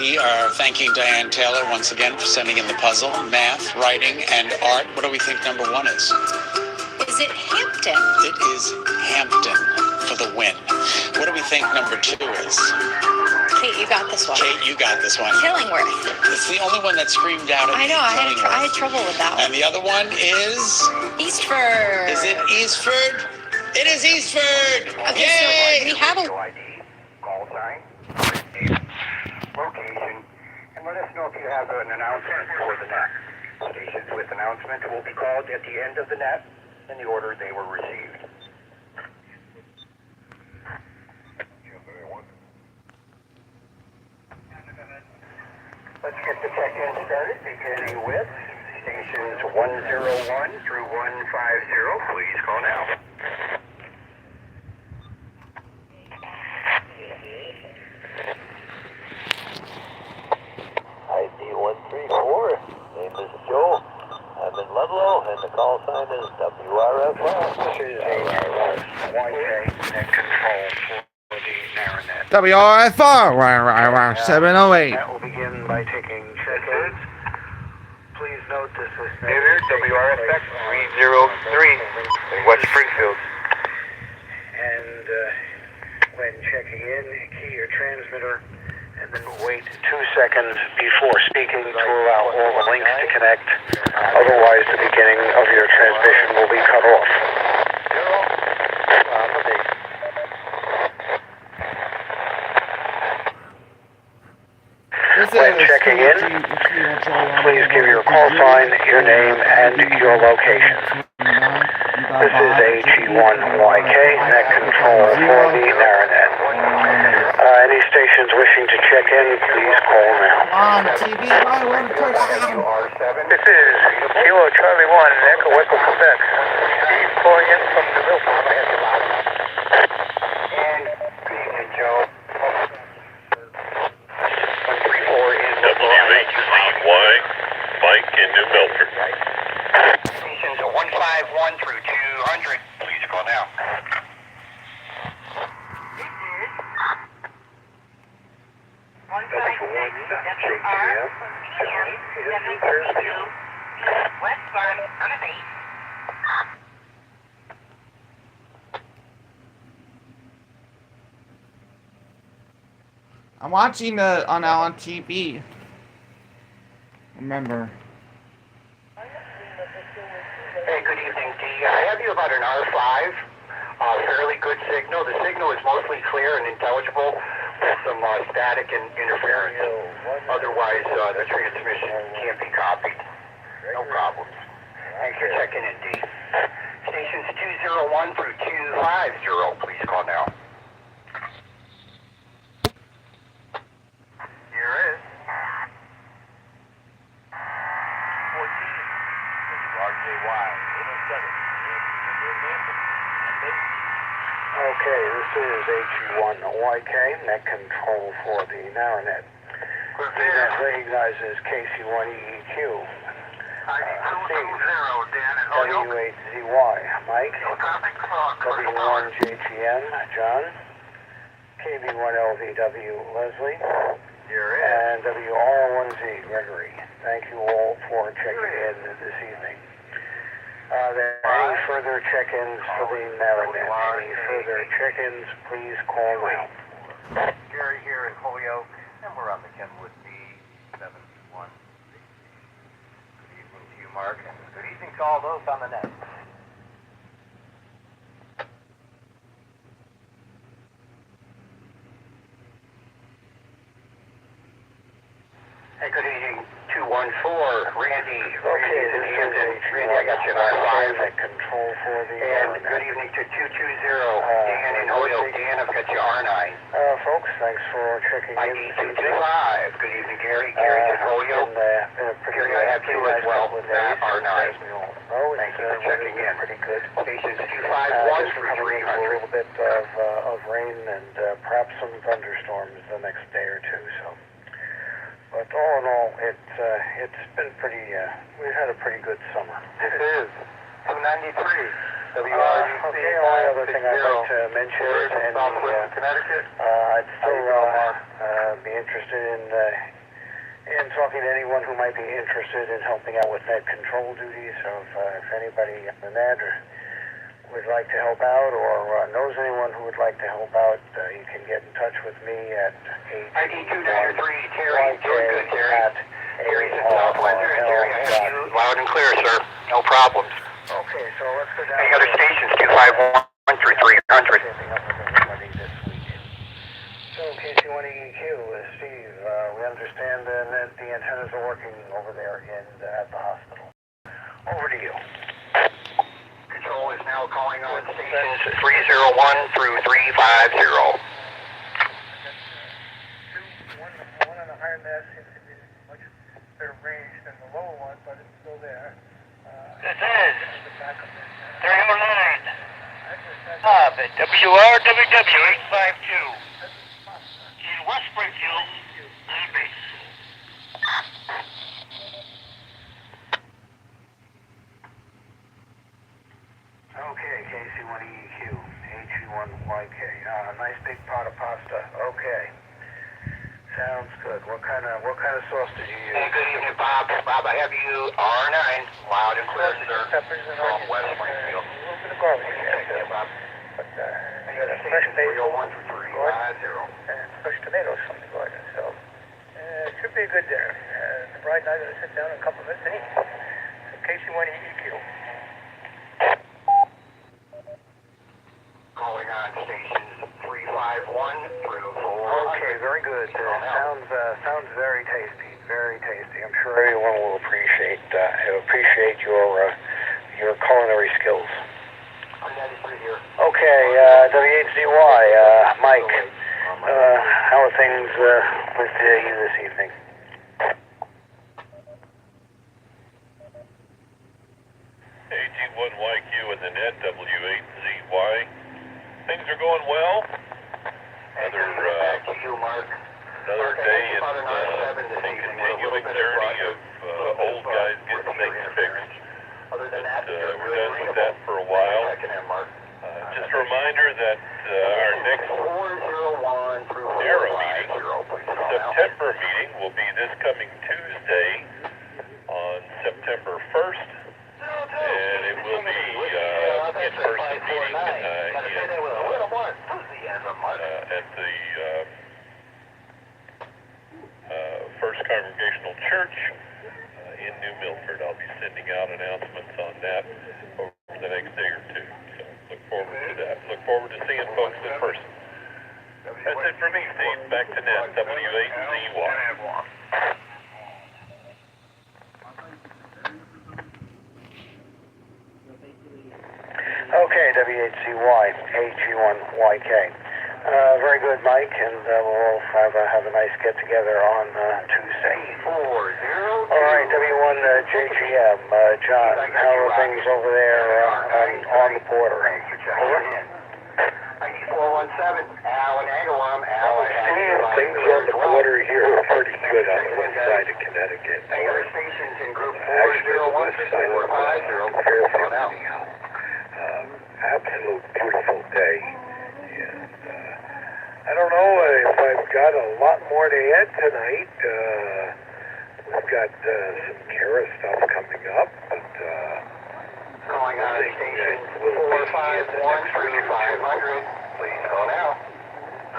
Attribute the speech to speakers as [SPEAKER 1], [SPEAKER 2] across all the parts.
[SPEAKER 1] We are thanking Diane Taylor once again for sending in the puzzle, math, writing, and art. What do we think number 1 is?
[SPEAKER 2] Is it Hampton?
[SPEAKER 1] It is Hampton for the win. What do we think number 2 is?
[SPEAKER 2] Kate, you got this one.
[SPEAKER 1] Kate, you got this one.
[SPEAKER 2] Killingworth.
[SPEAKER 1] It's the only one that screamed out at me.
[SPEAKER 2] I know, I had trouble with that one.
[SPEAKER 1] And the other one is?
[SPEAKER 2] Eastford.
[SPEAKER 1] Is it Eastford? It is Eastford!
[SPEAKER 2] Okay,
[SPEAKER 1] Yay!
[SPEAKER 2] So we have a...
[SPEAKER 3] ID, call sign, location, and let us know if you have an announcement for the net. Stations with announcements will be called at the end of the net in the order they were received. Let's get the check-in started, beginning with stations 101 through 150. Please call now.
[SPEAKER 4] ID 134, name is Joe. I'm in Ludlow, and the call sign is WRFR.
[SPEAKER 3] This is a YK net control for the Nara net.
[SPEAKER 5] WRFR 708.
[SPEAKER 3] That will begin by taking check-ins. Please note this is
[SPEAKER 6] WRFX 303 in West Springfield.
[SPEAKER 3] And when checking in, key your transmitter and then wait 2 seconds before speaking to allow all the links to connect. Otherwise, the beginning of your transmission will be cut off. When checking in, please give your call sign, your name, and your location. This is AG1YK, net control for the Nara net. Any stations wishing to check in, please call now.
[SPEAKER 5] On TV,
[SPEAKER 6] This is Kilo Charlie 1, Echo Echo Quebec. Steve calling in from the Milford.
[SPEAKER 3] And good evening, Joe. 134 in
[SPEAKER 7] WH3Y, Mike in New Milford.
[SPEAKER 3] stations 151 through 200. Please call now.
[SPEAKER 5] I'm watching on TV. Remember.
[SPEAKER 3] Hey, good evening, D. I have you about an R5. Fairly good signal. The signal is mostly clear and intelligible with some static and interference. Otherwise, the transmission can't be copied. No problems. Thanks for checking in, D. Stations 201 through 250. Please call now. Here is 14. RJY 807. Okay, this is AG1YK, net control for the Nara net. That recognizes KC1EEQ. W8ZY, Mike. W1JGM, John. KB1LVW, Leslie. And WR1Z, Gregory. Thank you all for checking in this evening. There are any further check-ins for the Nara net? Any further check-ins, please call now.
[SPEAKER 6] Gary here in Holyoke, and we're on the Kenwood B71. Good evening to you, Mark, and good evening to all those on the net.
[SPEAKER 3] Hey, good evening. 214, Randy. Okay, this is Randy. I got you on R5. Control for the. And good evening to 220, Dan in Holyoke. Dan, I've got you R9. Folks, thanks for checking in. ID 225. Good evening, Gary. Gary's in Holyoke. Gary, I have you as well. Matt, R9. Thank you for checking in. Pretty good. Stations 251 through 300. A little bit of rain and perhaps some thunderstorms the next day or two. So. But all in all, it's been pretty, we've had a pretty good summer.
[SPEAKER 6] This is 293,
[SPEAKER 3] Okay, only other thing I'd like to mention is
[SPEAKER 6] Southwest Connecticut.
[SPEAKER 3] I'd still be interested in talking to anyone who might be interested in helping out with net control duties. So if anybody on the net would like to help out or knows anyone who would like to help out, you can get in touch with me at
[SPEAKER 6] ID 293, Terry. Good, Terry. Terry's in Southwestern. Terry, I have you loud and clear, sir. No problems.
[SPEAKER 3] Okay, so let's go down.
[SPEAKER 6] Any other stations? 251 through 300.
[SPEAKER 3] So KC1EQ, Steve, we understand that the antennas are working over there at the hospital. Over to you.
[SPEAKER 6] Control is now calling on stations 301 through 350.
[SPEAKER 3] One on the higher mast seems to be much better range than the lower one, but it's still there.
[SPEAKER 4] This is 309. Bob at WRWW 852. In West Springfield, Main Base.
[SPEAKER 3] Okay, KC1EQ, HE1YK. Nice big pot of pasta. Okay. Sounds good. What kind of sauce did you use?
[SPEAKER 6] Good evening, Bob. Bob, I have you R9, loud and clear, sir, from West Springfield.
[SPEAKER 3] A little bit of garlic.
[SPEAKER 6] Thank you, Bob.
[SPEAKER 3] But you got a fresh basil
[SPEAKER 6] 301 through 350.
[SPEAKER 3] and fresh tomatoes from the garden. So it should be a good dinner. The bride and I are going to sit down in a couple of minutes and eat. So KC1EQ.
[SPEAKER 6] Calling on stations 351 through 400.
[SPEAKER 3] Okay, very good. Sounds very tasty. Very tasty. I'm sure everyone will appreciate your culinary skills.
[SPEAKER 6] I'm 93 here.
[SPEAKER 3] Okay, WHCY, Mike. How are things with you this evening?
[SPEAKER 7] AG1YQ and the net W8ZY. Things are going well.
[SPEAKER 6] Back to you, Mark.
[SPEAKER 7] Another day in a continuing journey of old guys getting things fixed.
[SPEAKER 6] Other than that,
[SPEAKER 7] We're done with that for a while. Just a reminder that our next
[SPEAKER 6] 401 through
[SPEAKER 7] Nara meeting, September meeting, will be this coming Tuesday on September 1st. And it will be in-person meeting at the First Congregational Church in New Milford. I'll be sending out announcements on that over the next day or two. So look forward to that. Look forward to seeing folks in person. That's it for me, Steve. Back to net, W8ZY.
[SPEAKER 3] Okay, WHCY, HE1YK. Very good, Mike, and we'll have a nice get-together on Tuesday.
[SPEAKER 6] 40.
[SPEAKER 3] All right, W1JGM, John, how are things over there on the border? Over.
[SPEAKER 6] 417, Alan Agawam, Alan.
[SPEAKER 4] Things on the border here are pretty good on the west side of Connecticut.
[SPEAKER 6] Other stations in group
[SPEAKER 4] Actually, the
[SPEAKER 6] 401
[SPEAKER 4] west side of the Fairfield anyhow. Absolute beautiful day. And I don't know if I've got a lot more to add tonight. We've got some Kara stuff coming up, but
[SPEAKER 6] Calling on station 451 through 500. Please call now.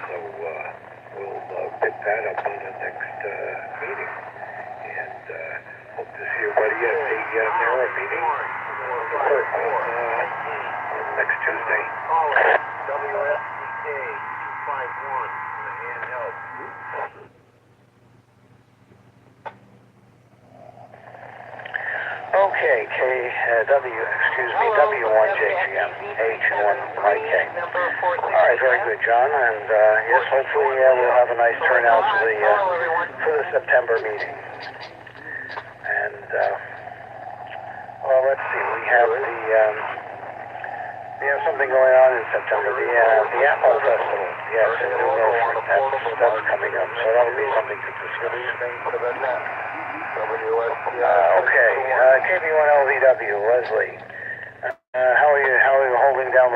[SPEAKER 4] so we'll pick that up on the next meeting. And hope to see everybody at the Nara meeting next Tuesday.
[SPEAKER 6] WSDK 251 for the handheld.
[SPEAKER 3] Okay, W1JGM, H1YK. All right, very good, John, and yes, hopefully we'll have a nice turnout for the September meeting. And well, let's see, we have something going on in September, the Apple Festival. Yes, in New Milford. That's coming up, so that'll be something to discuss. Okay, KB1LVW, Leslie. How are you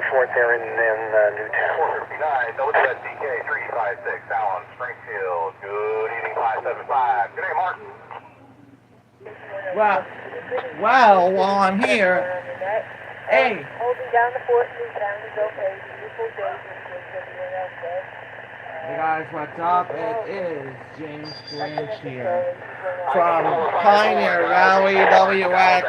[SPEAKER 4] the 4th there in Newtown.
[SPEAKER 6] 459, WSDK 356, Allen, Springfield. Good evening, 575. Good day, Mark.
[SPEAKER 5] Well, while I'm here, hey,
[SPEAKER 8] Holding down the fort, Newtown is okay. Beautiful day, just like everyone else does.
[SPEAKER 5] hey guys, what's up? It is James Branch here from Pioneer Rally WX.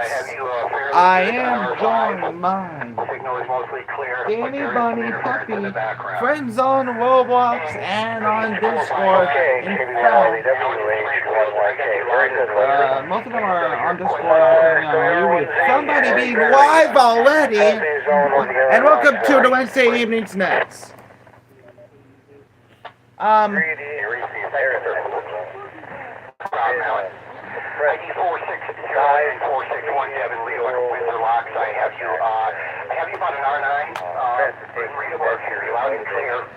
[SPEAKER 5] I am joined by
[SPEAKER 3] Signal is mostly clear.
[SPEAKER 5] Danny Bunny Puppy, friends on Roblox and on Discord. In fact, most of them are on Discord. I'm hanging out with somebody being live already. And welcome to the Wednesday Evenings Nets.
[SPEAKER 3] ID 460 and 4617 Leo Windsor Locks. I have you about an R9. Loud and clear.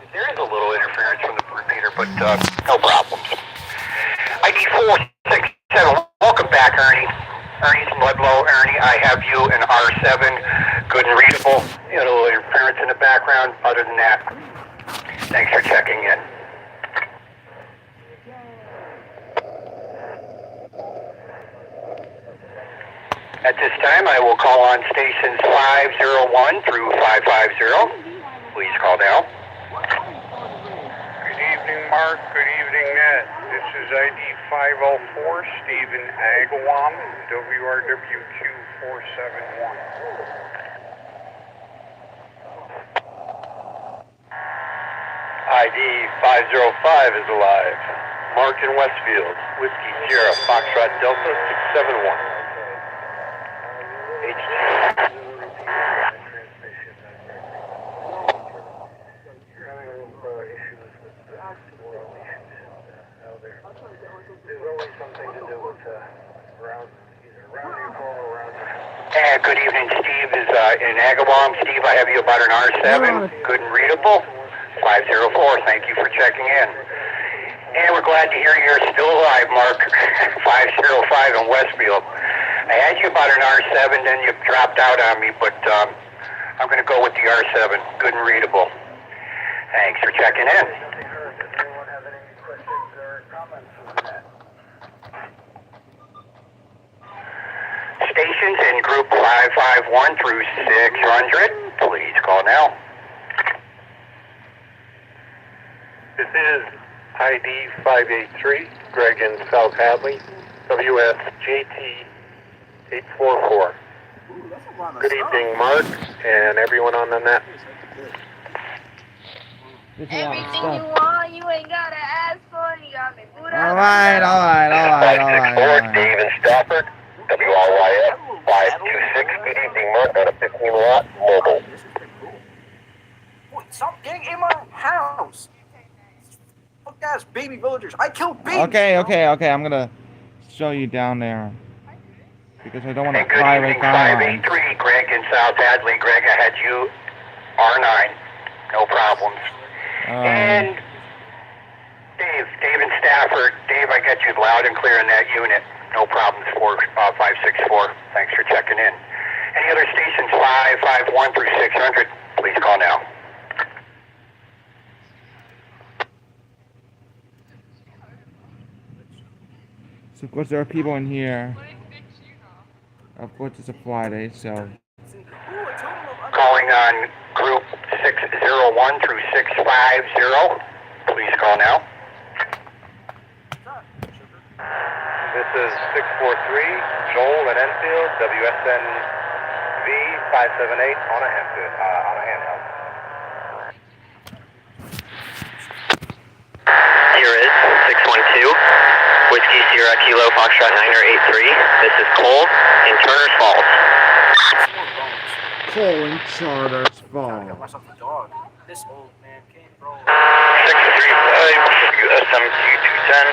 [SPEAKER 3] There is a little interference from the repeater, but no problems. ID 467. Welcome back, Ernie. Ernie's in Ludlow. Ernie, I have you an R7. Good and readable. You know, a little interference in the background. Other than that, thanks for checking in. At this time, I will call on stations 501 through 550. Please call now.
[SPEAKER 4] Good evening, Mark. Good evening, Ned. This is ID 504, Stephen Agawam, WRWQ 471.
[SPEAKER 7] ID 505 is alive. Mark in Westfield. Whiskey Sierra, Foxtrot Delta 671.
[SPEAKER 3] Good evening, Steve is in Agawam. Steve, I have you about an R7. Good and readable. 504, thank you for checking in. And we're glad to hear you're still alive, Mark. 505 in Westfield. I had you about an R7, then you dropped out on me, but I'm going to go with the R7. Good and readable. Thanks for checking in.
[SPEAKER 4] Anyone have any questions or comments on that?
[SPEAKER 3] Stations in group 551 through 600, please call now.
[SPEAKER 7] This is ID 583, Greg in South Hadley, WSJT 844. Good evening, Mark, and everyone on the net.
[SPEAKER 8] Everything you want, you ain't gotta ask for. You got me boot up.
[SPEAKER 5] All right.
[SPEAKER 3] 564, Dave in Stafford, WRYF 526. Good evening, Mark, on a 15-watt mobile.
[SPEAKER 9] Boy, stop getting in my house. Fuck ass baby villagers. I killed babies.
[SPEAKER 5] Okay. I'm gonna show you down there because I don't want to
[SPEAKER 3] Good
[SPEAKER 5] violate
[SPEAKER 3] evening,
[SPEAKER 5] guidelines.
[SPEAKER 3] 583, Greg in South Hadley. Greg, I had you R9. No problems. And Dave in Stafford. Dave, I got you loud and clear in that unit. No problems for 564. Thanks for checking in. Any other stations 551 through 600, please call now.
[SPEAKER 5] So of course there are people in here. Of course it's a Friday, so.
[SPEAKER 3] Calling on group 601 through 650. Please call now.
[SPEAKER 7] This is 643, Joel in Enfield, WSNV 578 on a handheld.
[SPEAKER 3] Here is 612, Whiskey Sierra Kilo Foxtrot 983. This is Cole in Turner's Falls.
[SPEAKER 5] Cole in Charter's
[SPEAKER 9] I
[SPEAKER 5] Falls.
[SPEAKER 9] got myself a dog. This old man can't roll.
[SPEAKER 3] 635 USMQ 210,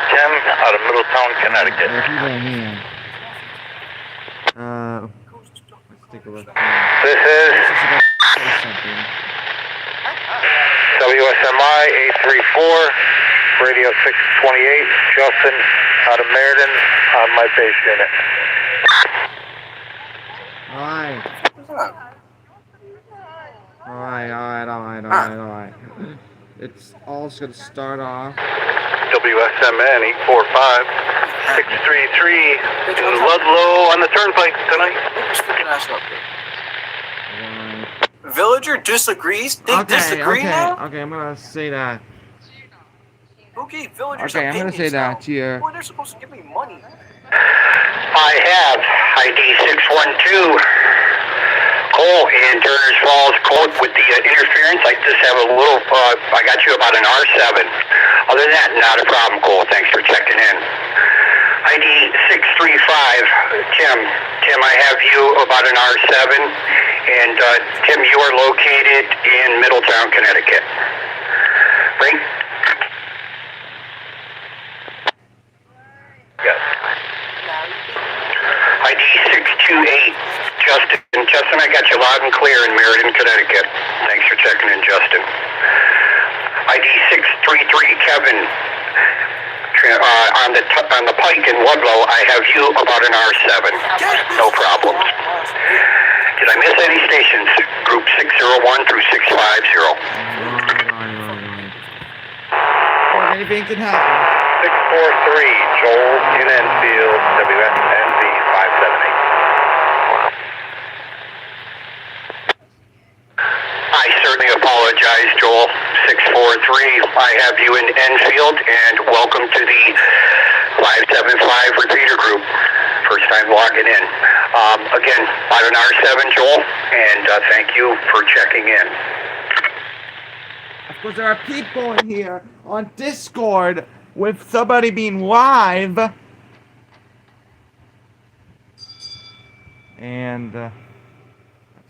[SPEAKER 3] Tim out of Middletown, Connecticut.
[SPEAKER 5] There are people in here. Let's take a look.
[SPEAKER 3] This is
[SPEAKER 5] This is about to say something.
[SPEAKER 7] WSMI 834, Radio 628, Justin out of Meriden on my base unit.
[SPEAKER 5] Alright. Alright. It's all just gonna start off.
[SPEAKER 7] WSMN 845 633 in Ludlow on the turnpike tonight.
[SPEAKER 9] Villager disagrees? They disagree now?
[SPEAKER 5] Okay, I'm gonna say that.
[SPEAKER 9] Okay, villagers
[SPEAKER 5] Okay, I'm gonna say that here.
[SPEAKER 9] Boy, they're supposed to give me money.
[SPEAKER 3] I have ID 612. Cole in Turner's Falls. Cole with the interference. I just have a little, I got you about an R7. Other than that, not a problem, Cole. Thanks for checking in. ID 635. Tim, I have you about an R7. And Tim, you are located in Middletown, Connecticut. Right? Yes. ID 628, Justin, I got you loud and clear in Meriden, Connecticut. Thanks for checking in, Justin. ID 633, Kevin, on the pike in Ludlow, I have you about an R7. No problems. Did I miss any stations? Group 601 through 650.
[SPEAKER 5] Anything can happen.
[SPEAKER 7] 643 Joel in Enfield, WSNV 578.
[SPEAKER 3] I certainly apologize, Joel. 643, I have you in Enfield, and welcome to the 575 repeater group. First time logging in. Again, about an R7, Joel, and thank you for checking in.
[SPEAKER 5] Of course, there are people in here on Discord with somebody being live. And, let's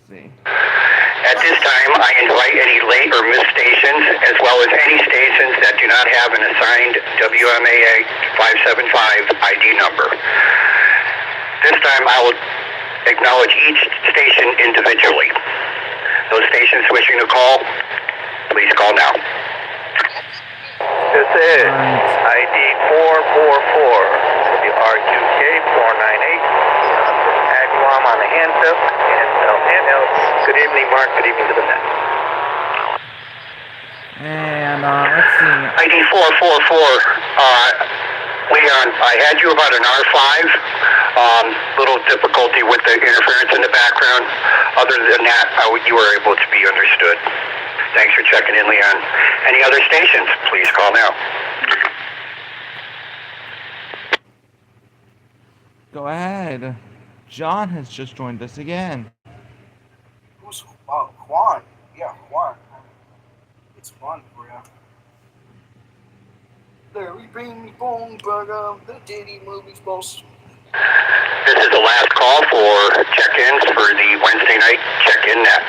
[SPEAKER 5] see.
[SPEAKER 3] At this time, I invite any late or missed stations, as well as any stations that do not have an assigned WMAA 575 ID number. This time, I will acknowledge each station individually. Those stations wishing to call, please call now.
[SPEAKER 7] This is ID 444 WR2K 498. Agawam on the handset and handheld. Good evening, Mark. Good evening to the net.
[SPEAKER 5] And, let's see.
[SPEAKER 3] ID 444, Leon, I had you about an R5. Little difficulty with the interference in the background. Other than that, you were able to be understood. Thanks for checking in, Leon. Any other stations, please call now.
[SPEAKER 5] Go ahead. John has just joined us again.
[SPEAKER 9] Who's Juan? Yeah, Juan. It's Juan for you. Larry Bing Bong Burger, the Diddy Movies boss.
[SPEAKER 3] This is the last call for check-ins for the Wednesday night check-in net.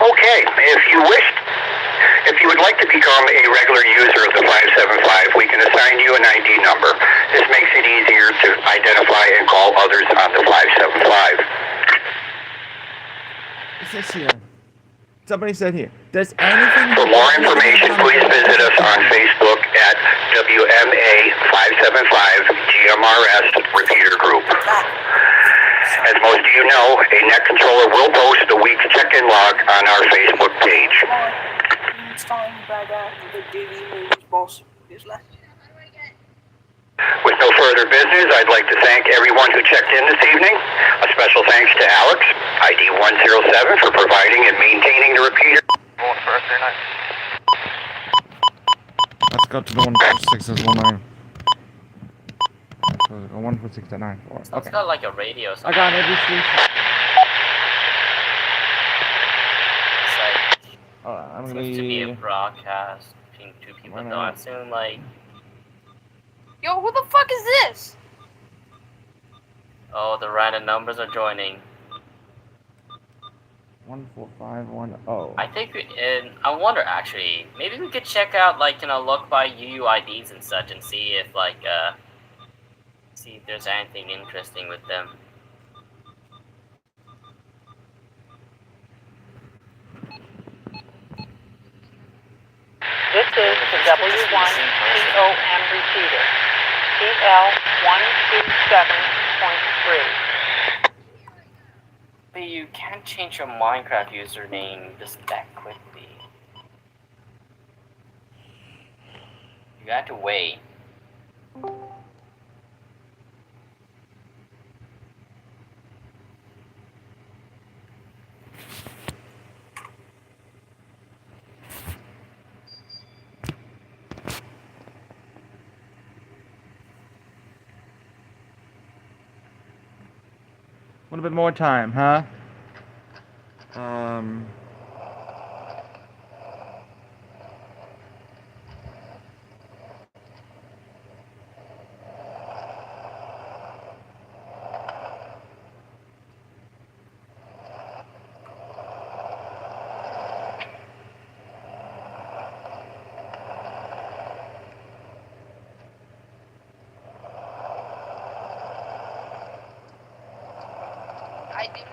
[SPEAKER 3] Okay, if you would like to become a regular user of the 575, we can assign you an ID number. This makes it easier to identify and call others on the 575.
[SPEAKER 5] It says here. Somebody said here. Does anything...
[SPEAKER 3] For more information, please visit us on Facebook at WMA 575 GMRS Repeater Group. As most of you know, a net controller will post the week's check-in log on our Facebook page.
[SPEAKER 9] It's time by that, the Diddy Movies boss.
[SPEAKER 3] With no further business, I'd like to thank everyone who checked in this evening. A special thanks to Alex, ID 107, for providing and maintaining the repeater.
[SPEAKER 7] Going first or not?
[SPEAKER 5] Let's go to the 146.19. 146.94.
[SPEAKER 10] So it's got like a radio or
[SPEAKER 5] I
[SPEAKER 10] something.
[SPEAKER 5] got every station.
[SPEAKER 10] It's like,
[SPEAKER 5] I'm gonna
[SPEAKER 10] seems to be a
[SPEAKER 5] be...
[SPEAKER 10] broadcast between two people. No, I'm assuming like,
[SPEAKER 8] Yo, who the fuck is this?
[SPEAKER 10] oh, the random numbers are joining.
[SPEAKER 5] 14510.
[SPEAKER 10] I think I wonder actually, maybe we could check out like, look by UUIDs and such and see if like, see if there's anything interesting with them.
[SPEAKER 11] This
[SPEAKER 8] is the W1 COM repeater. CL127.3.
[SPEAKER 10] But you can't change your Minecraft username just that quickly. You have to wait.
[SPEAKER 5] A little bit more time, huh?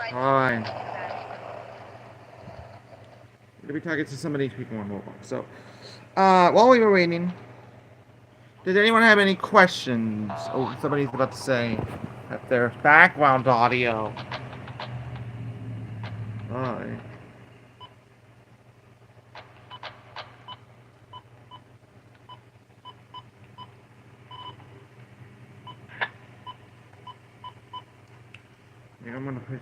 [SPEAKER 5] Fine. We'll be talking to some of these people on mobile. So, while we were waiting, did anyone have any questions? Oh, somebody's about to say that there's background audio. Alright. Yeah, I'm gonna push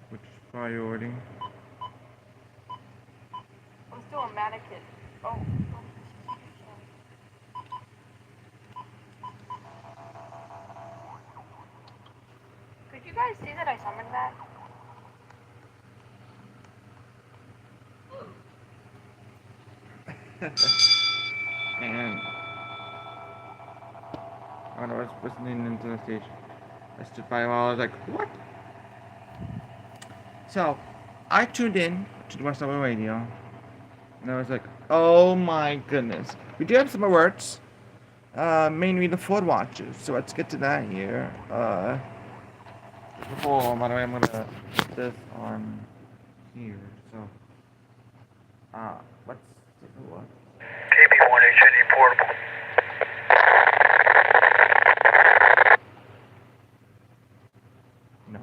[SPEAKER 5] which priority.
[SPEAKER 8] I'm still a mannequin. Oh. Could you guys see that I summoned that?
[SPEAKER 5] And when I was listening into the stage, I stood by a while, I was like, what? So, I tuned in to the West Side Radio, and I was like, oh my goodness. We do have some alerts, mainly the flood watches, so let's get to that here. Before, by the way, I'm gonna put this on here, so, let's take a look.
[SPEAKER 4] KB1HNE portable.
[SPEAKER 5] No.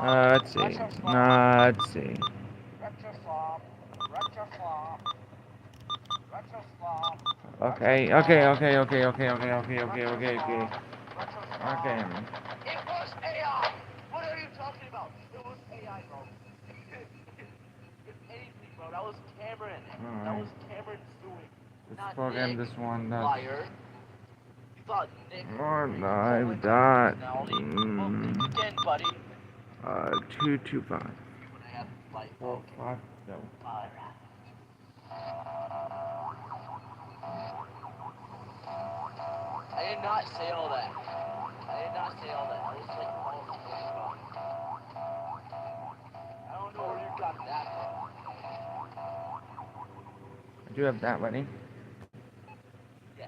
[SPEAKER 5] Let's see. Let's see. Okay.
[SPEAKER 8] It was AI! What are you talking about? It was AI, bro. If anything, bro, that was Cameron. That was Cameron's doing.
[SPEAKER 5] Let's program
[SPEAKER 8] Nick,
[SPEAKER 5] this one.
[SPEAKER 8] liar. You thought Nick...
[SPEAKER 5] I've got
[SPEAKER 8] Again, buddy.
[SPEAKER 5] 225.
[SPEAKER 8] When I have light.
[SPEAKER 5] 4, 5, no.
[SPEAKER 8] Alright. I did not say all that. I did not say all that. I was like, I don't know where you got that from.
[SPEAKER 5] I do have that ready.
[SPEAKER 8] Yeah.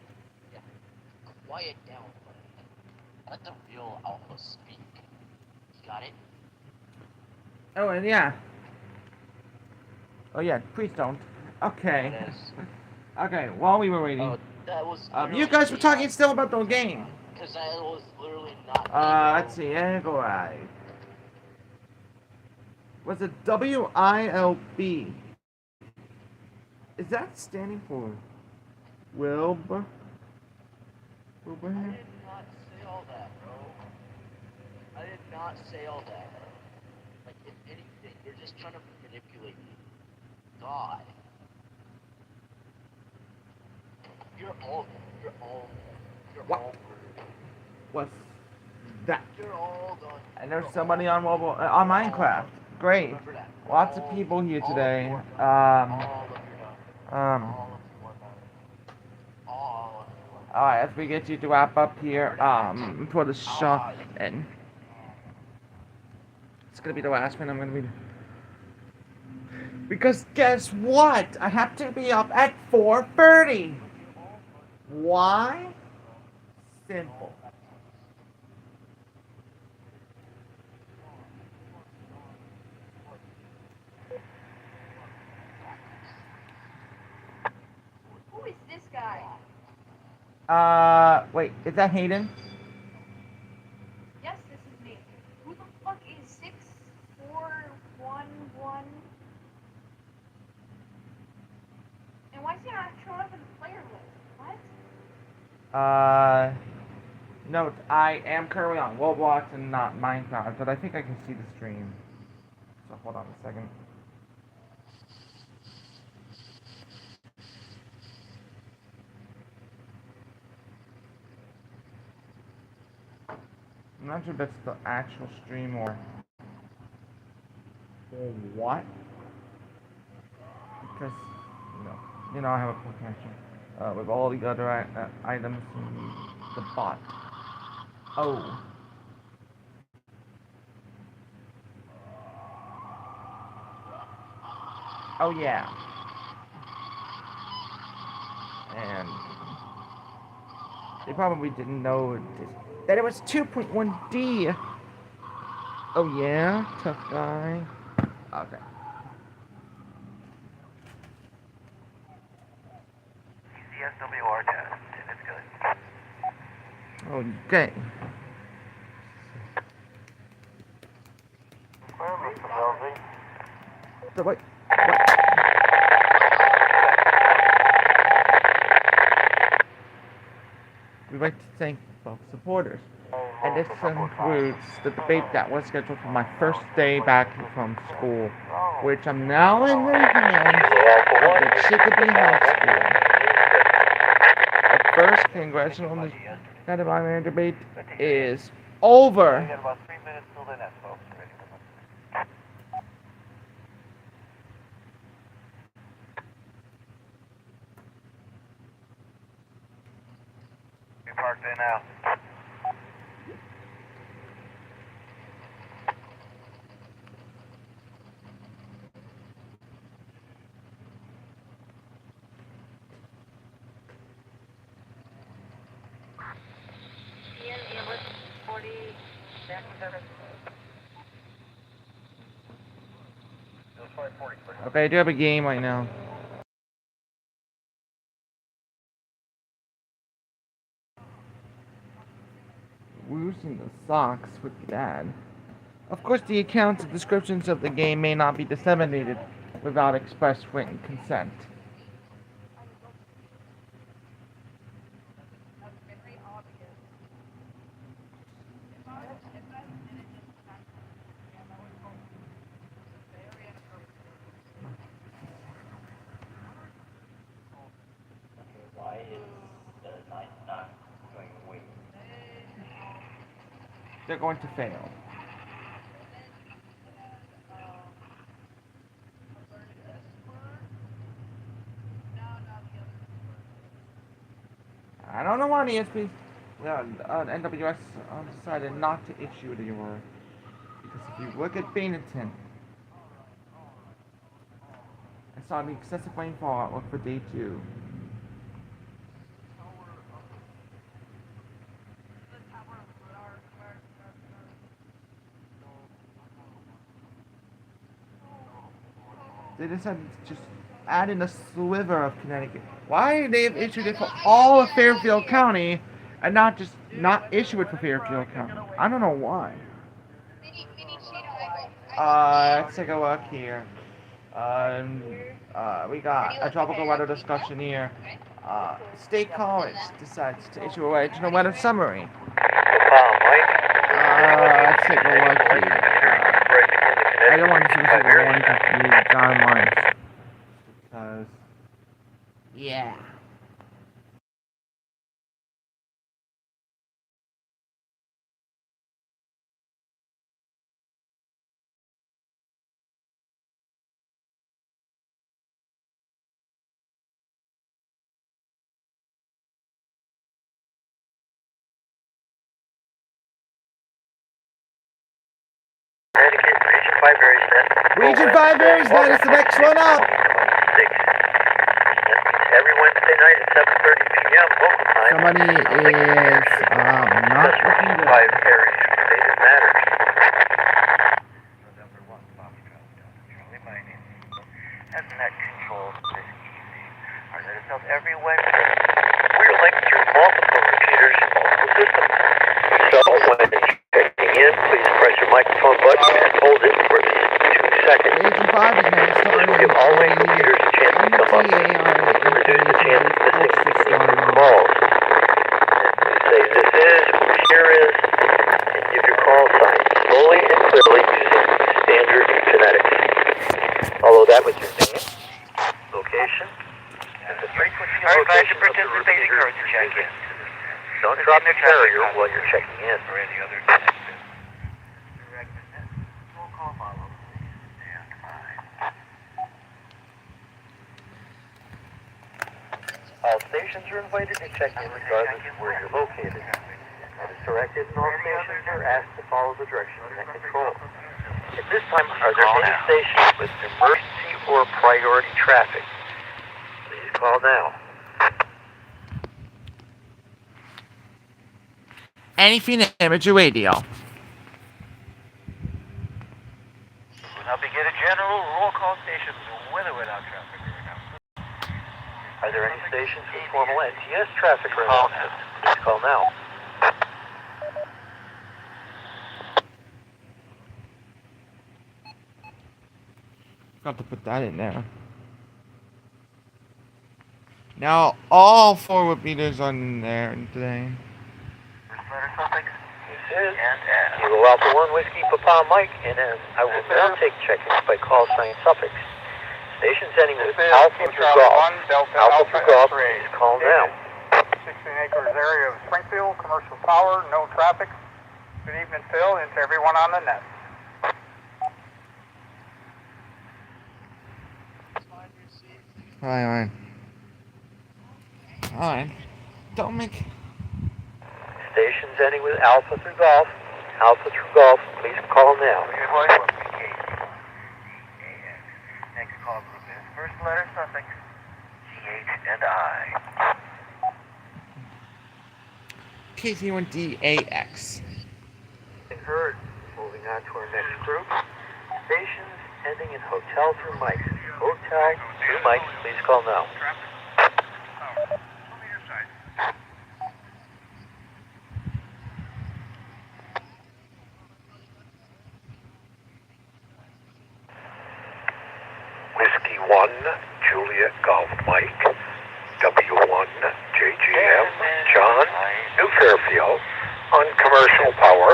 [SPEAKER 8] Quiet down, buddy. Let the real alpha speak. You got it?
[SPEAKER 5] Oh, and yeah. Oh, yeah, please don't. Okay. Okay, while we were waiting.
[SPEAKER 8] That was
[SPEAKER 5] you guys were talking still about the game.
[SPEAKER 8] Because I was literally not.
[SPEAKER 5] Let's see, Angle. Was it WILB? Is that standing for Wilbur?
[SPEAKER 8] I did not say all that, bro. I did not say all that. Like, if anything, you're just trying to manipulate me. God. You're all.
[SPEAKER 5] What? What's that?
[SPEAKER 8] You're all done.
[SPEAKER 5] And there's somebody on mobile, on Minecraft. Great.
[SPEAKER 8] Remember that.
[SPEAKER 5] Lots of people here today. Alright, as we get you to wrap up here, for the shot, and it's gonna be the last one I'm gonna be. Because guess what? I have to be up at 4:30. Why? Simple.
[SPEAKER 11] Who is this guy?
[SPEAKER 5] Wait, is that Hayden?
[SPEAKER 11] Yes, this is me. Who the fuck is 6411? And why is he not showing up in the player list? What?
[SPEAKER 5] Note, I am currently on Roblox and not Minecraft, but I think I can see the stream. So hold on a second. I'm not sure if that's the actual stream or what. Because, you know I have a poor connection. With all the other items in the bot. Oh. Oh yeah. And they probably didn't know that it was 2.1D. Oh yeah, tough guy. Okay.
[SPEAKER 6] CSWR test. It's good.
[SPEAKER 5] Okay. So wait. We'd like to thank both supporters. And this concludes the debate that was scheduled for my first day back from school, which I'm now in the hands of the Chicopee High School. The first congressional environment debate is over.
[SPEAKER 6] We got about 3 minutes till the next, folks. We parked there now.
[SPEAKER 5] Okay, I do have a game right now. Losing the socks with Dad. Of course, the accounts and descriptions of the game may not be disseminated without express written consent. They're going to fail. I don't know why the ESP, NWS decided not to issue the error. Because if you look at Bainington, I saw the excessive rainfall outlook for day 2. They decided to just add in a sliver of Connecticut. Why they have issued it for all of Fairfield County and not just not issue it for Fairfield County? I don't know why. Let's take a look here. We got a tropical weather discussion here. State College decides to issue a regional weather summary. Let's take a look here. I don't want to see the warning to the guidelines because, yeah.
[SPEAKER 3] indicate Region 5 varies net.
[SPEAKER 5] Region 5 varies net is the next one up.
[SPEAKER 3] 2026. That means every Wednesday night at 7:30 p.m. local time.
[SPEAKER 5] Somebody is not looking good.
[SPEAKER 3] 5 carries related matters.
[SPEAKER 6] November 1, Bobby Travel Delta Charlie, my name is Net Control this easy. Are there felt every Wednesday?
[SPEAKER 3] We're linked through multiple repeaters and multiple systems. So when checking in, please press your microphone button and hold it for at least 2 seconds.
[SPEAKER 5] Region 5 is now
[SPEAKER 3] This
[SPEAKER 5] starting
[SPEAKER 3] will give all link repeaters a chance to come up and reduce the chance of missing incoming calls. And we say this is, here is, and give your call sign slowly and clearly using standard phonetics. Although that was your name, location, and the frequency and location of the repeater you're using. Don't drop the carrier while you're checking in.
[SPEAKER 6] Or any other direct net. Roll call follow. Stand by.
[SPEAKER 3] All stations are invited to check in regardless of where you're located. As directed in all stations are asked to follow the directions and control. At this time, are there any stations with emergency or priority traffic? Please call now.
[SPEAKER 5] Anything amateur radio.
[SPEAKER 6] We'll now begin a general roll call stations with or without traffic.
[SPEAKER 3] Are there any stations with formal NTS traffic or announcements? Please call now.
[SPEAKER 5] Got to put that in there. Now all 4 repeaters are in there today.
[SPEAKER 6] Letter suffix.
[SPEAKER 3] This is Kilo Alpha 1 Whiskey Papa Mike, and I will now take check-ins by call sign suffix. Stations ending with Alpha for Golf. Alpha for Golf, please call now.
[SPEAKER 6] 16 acres area of Springfield, commercial power, no traffic. Good evening, Phil, and to everyone on the net.
[SPEAKER 5] Alright. Alright. Don't make...
[SPEAKER 3] Stations ending with Alpha through Golf. Alpha through Golf, please call now.
[SPEAKER 6] Next call group is first letter suffix, GH and I.
[SPEAKER 5] KC1DAX.
[SPEAKER 3] Heard. Moving on to our next group. Stations ending in Hotel through Mike. Hotel through Mike, please call now.
[SPEAKER 4] Whiskey 1, Juliet Golf Mike, W1, JGM, John, New Fairfield, on commercial power,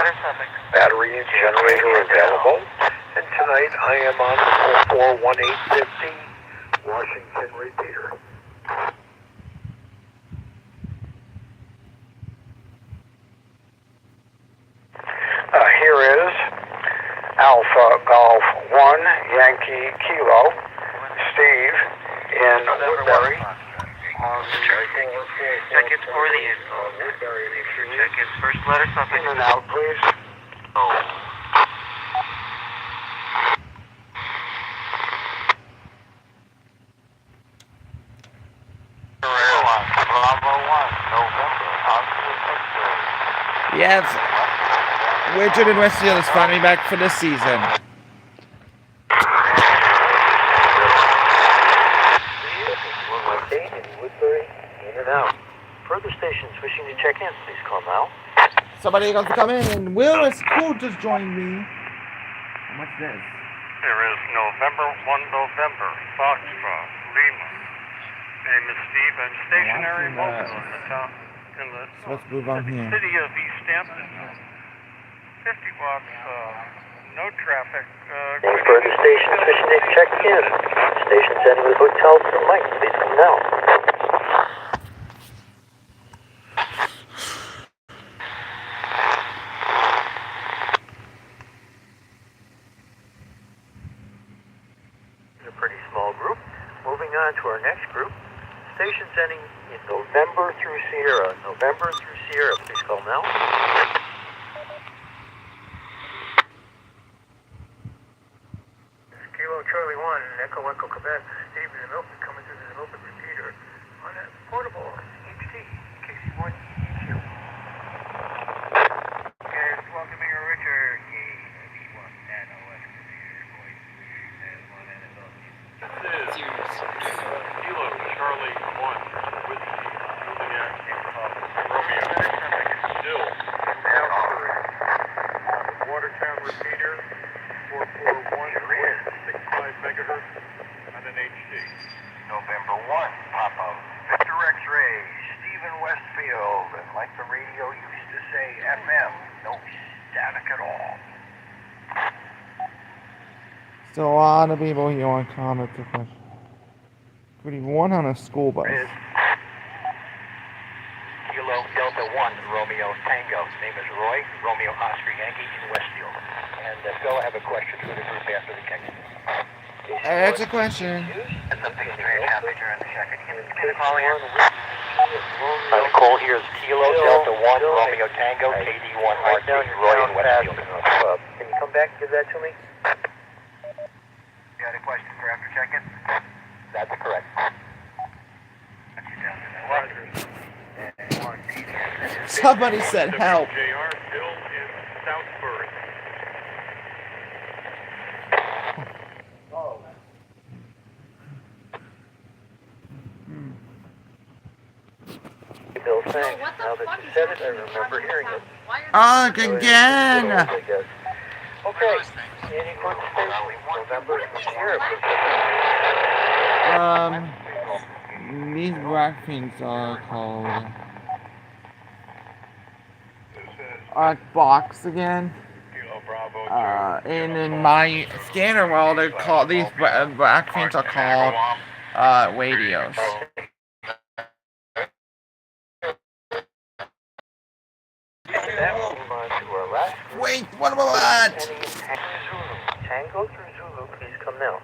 [SPEAKER 4] battery and generator available, and tonight I am on 41850, Washington repeater. Here is Alpha Golf 1, Yankee Kilo, Steve in Woodbury.
[SPEAKER 6] Check-ins for the info. Check-ins first letter suffix.
[SPEAKER 4] In and out, please.
[SPEAKER 6] Bravo 1, November,
[SPEAKER 5] Yes. Widget and Westfield is finally back for this season.
[SPEAKER 3] Woodbury, in and out. Further stations wishing to check in, please call now.
[SPEAKER 5] Somebody got to come in, and Will is cool just joined me. And what's this?
[SPEAKER 7] There is November 1 November, Foxtrot, Lima. Name is Steve. I'm stationary mobile in the town, in the
[SPEAKER 5] Let's move on here.
[SPEAKER 7] city of East Hampton. 50 blocks, no traffic.
[SPEAKER 3] Any further stations wishing to check in? Stations ending with Hotel through Mike, please come now. A pretty small group. Moving on to our next group. Stations ending in November through Sierra. November through Sierra, please call now.
[SPEAKER 6] Kilo Charlie 1, Echo Echo Quebec, David and Milton coming through the Milton repeater on a portable HT, KC1 EQ. Yes, welcoming Richard, KC1, Nano,
[SPEAKER 7] This is Kilo Charlie 1 with the Juliet Romeo. Still Watertown repeater 441.65 megahertz on an HT.
[SPEAKER 3] November 1, Papa Victor X-ray, Stephen Westfield, and like the radio used to say, FM, no static at all.
[SPEAKER 5] So a lot of people here want to comment the question. Pretty one on a school bus.
[SPEAKER 3] Kilo Delta 1, Romeo Tango. His name is Roy, Romeo Oscar Yankee in Westfield. And Phil, I have a question for the group after the check.
[SPEAKER 5] That's a question.
[SPEAKER 3] That's something very happy during the check. Can you call here? Cole here is Kilo Delta 1, Romeo Tango, KD1 RT, Roy in Westfield. Can you come back and give that to me? You got a question for after check-in? That's correct.
[SPEAKER 5] Somebody said help.
[SPEAKER 7] JR still in Southbury.
[SPEAKER 3] Bill
[SPEAKER 11] No,
[SPEAKER 3] saying,
[SPEAKER 11] what the
[SPEAKER 3] now that
[SPEAKER 11] fuck
[SPEAKER 3] you
[SPEAKER 11] is
[SPEAKER 3] said it, I
[SPEAKER 11] happening?
[SPEAKER 3] remember hearing it.
[SPEAKER 11] Why are
[SPEAKER 5] Ugh, again.
[SPEAKER 3] Okay, any good station, November here.
[SPEAKER 5] These black things are called box again.
[SPEAKER 7] Kilo Bravo
[SPEAKER 5] And in my scanner world, they're called these black things are called radios. Wait, what about that?
[SPEAKER 3] Tango through Zulu, please come now.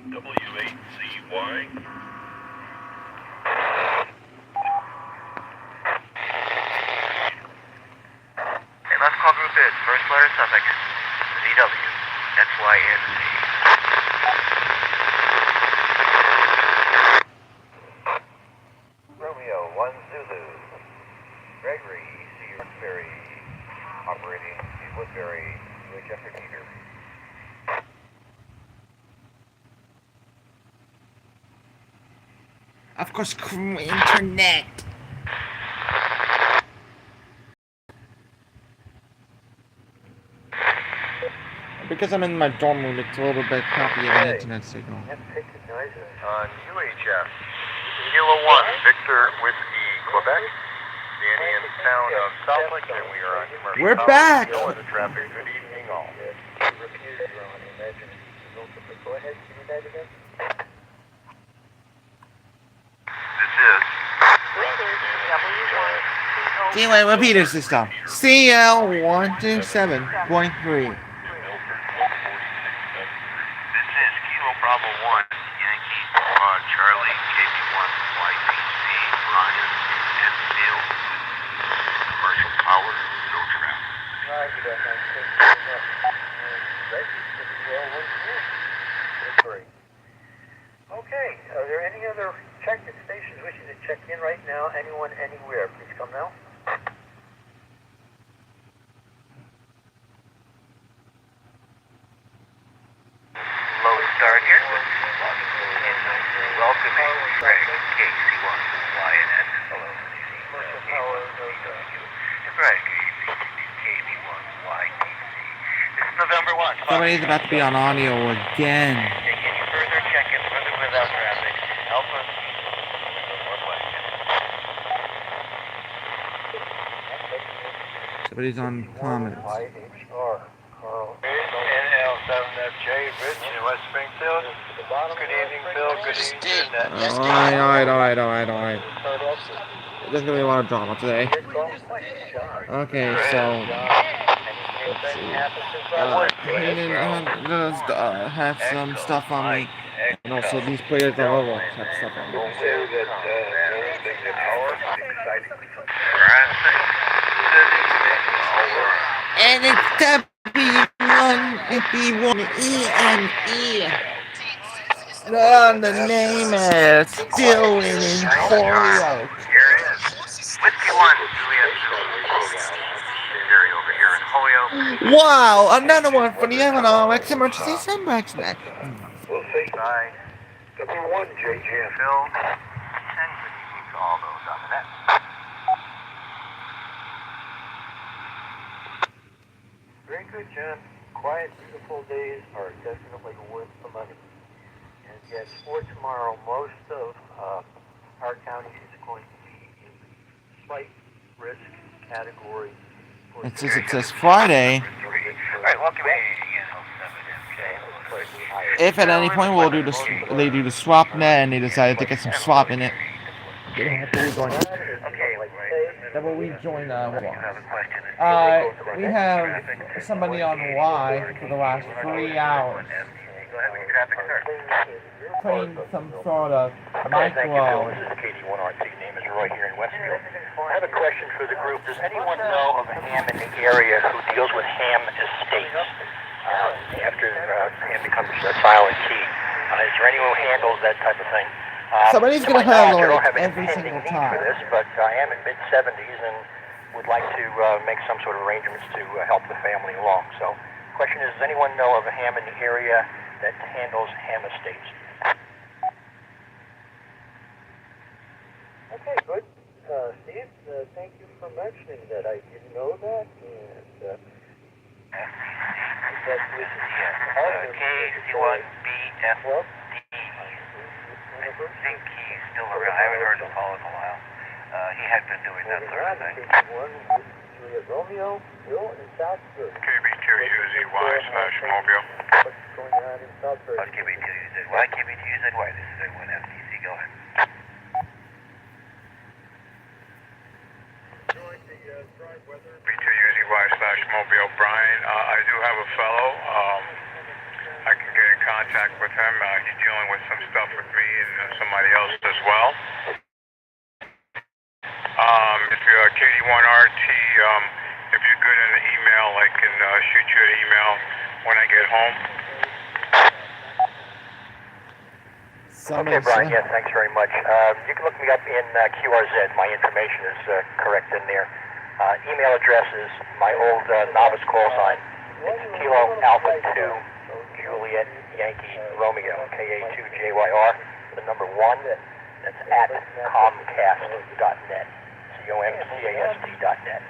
[SPEAKER 7] W8CY.
[SPEAKER 3] Hey, let's call group is first letter suffix ZW. That's YNC. Romeo 1 Zulu. Gregory, EC Woodbury. Operating in Woodbury, UHF repeater.
[SPEAKER 5] Of course, internet. Because I'm in my dorm room, it's a little bit crappy of an internet signal.
[SPEAKER 3] On UHF, Kilo 1, Victor Whiskey, Quebec. Danny in the town of Simplex, and we are on commercial.
[SPEAKER 5] We're back!
[SPEAKER 3] No other traffic. Good evening, all. Go ahead, can you that again? This is
[SPEAKER 5] Anyway, repeater system. CL127.3.
[SPEAKER 3] This is Kilo Bravo 1, Yankee, Charlie, KB1, YPC, Ryan, Enfield, commercial power, no traffic. Okay, are there any other check-in stations wishing to check in right now? Anyone, anywhere, please come now. Low start here. Welcoming Greg, KC1, YNS. Hello. Commercial power, Greg, KB1, YTC. This is November 1.
[SPEAKER 5] Somebody's about to be on audio again.
[SPEAKER 3] Take any further check-ins with or without traffic. Alpha.
[SPEAKER 5] Somebody's on comments.
[SPEAKER 3] YHR. Carl. NL7FJ, Rich in West Springfield. Good evening, Phil. Good evening.
[SPEAKER 5] Alright. There's gonna be a lot of drama today. Okay, so let's see. Hayden have some stuff on me, and also these players are all have stuff on me. And it's B1E. And the name is still in Holyoke.
[SPEAKER 6] Here it is. Whiskey 1, Juliet Jerry over here in Holyoke.
[SPEAKER 5] Wow, another one for the Economics Emergency Simplex Net.
[SPEAKER 4] We'll see.
[SPEAKER 6] Bye.
[SPEAKER 4] W1, JJ.
[SPEAKER 6] Phil. And good evening to all those on the net.
[SPEAKER 3] Very good, John. Quiet, beautiful days are definitely worth the money. And yet, for tomorrow, most of our county is going to be in the slight risk category.
[SPEAKER 5] It says Friday.
[SPEAKER 6] All right, welcome
[SPEAKER 5] If at any point they do the swap net and they decided to get some swap in it, they don't have to rejoin. Then we'll rejoin we have somebody on Y for the last 3 hours playing some sort of micro.
[SPEAKER 6] This is KD1RT. Name is Roy here in Westfield. I have a question for the group. Does anyone know of a ham in the area who deals with ham estates after ham becomes a silent key? Is there anyone who handles that type of thing?
[SPEAKER 5] Somebody's going to handle it
[SPEAKER 6] every single time. For this, but I am in mid-70s and would like to make some sort of arrangements to help the family along. So, question is, does anyone know of a ham in the area that handles ham estates?
[SPEAKER 3] Okay, good. Steve, thank you for mentioning that. I didn't know that. And I guess this is
[SPEAKER 6] KC1BFD. I think he's still around. I haven't heard him call in a while. He had been doing that sort of thing.
[SPEAKER 3] Romeo, Will, and Southburg.
[SPEAKER 7] KB2UZY/Mobile.
[SPEAKER 3] What's going on in Southburg?
[SPEAKER 6] KB2UZY. KB2UZY. This is A1FTC. Go ahead.
[SPEAKER 7] KB2UZY/Mobile. Brian, I do have a fellow. I can get in contact with him. He's dealing with some stuff with me and somebody else as well. If you're KD1RT, if you're good in the email, I can shoot you an email when I get home.
[SPEAKER 6] Okay, Brian, yes, thanks very much. You can look me up in QRZ. My information is correct in there. Email address is my old novice call sign. It's Kilo Alpha 2, Juliet Yankee Romeo, KA2JYR, the number 1. That's at Comcast.net. COMCAST.net.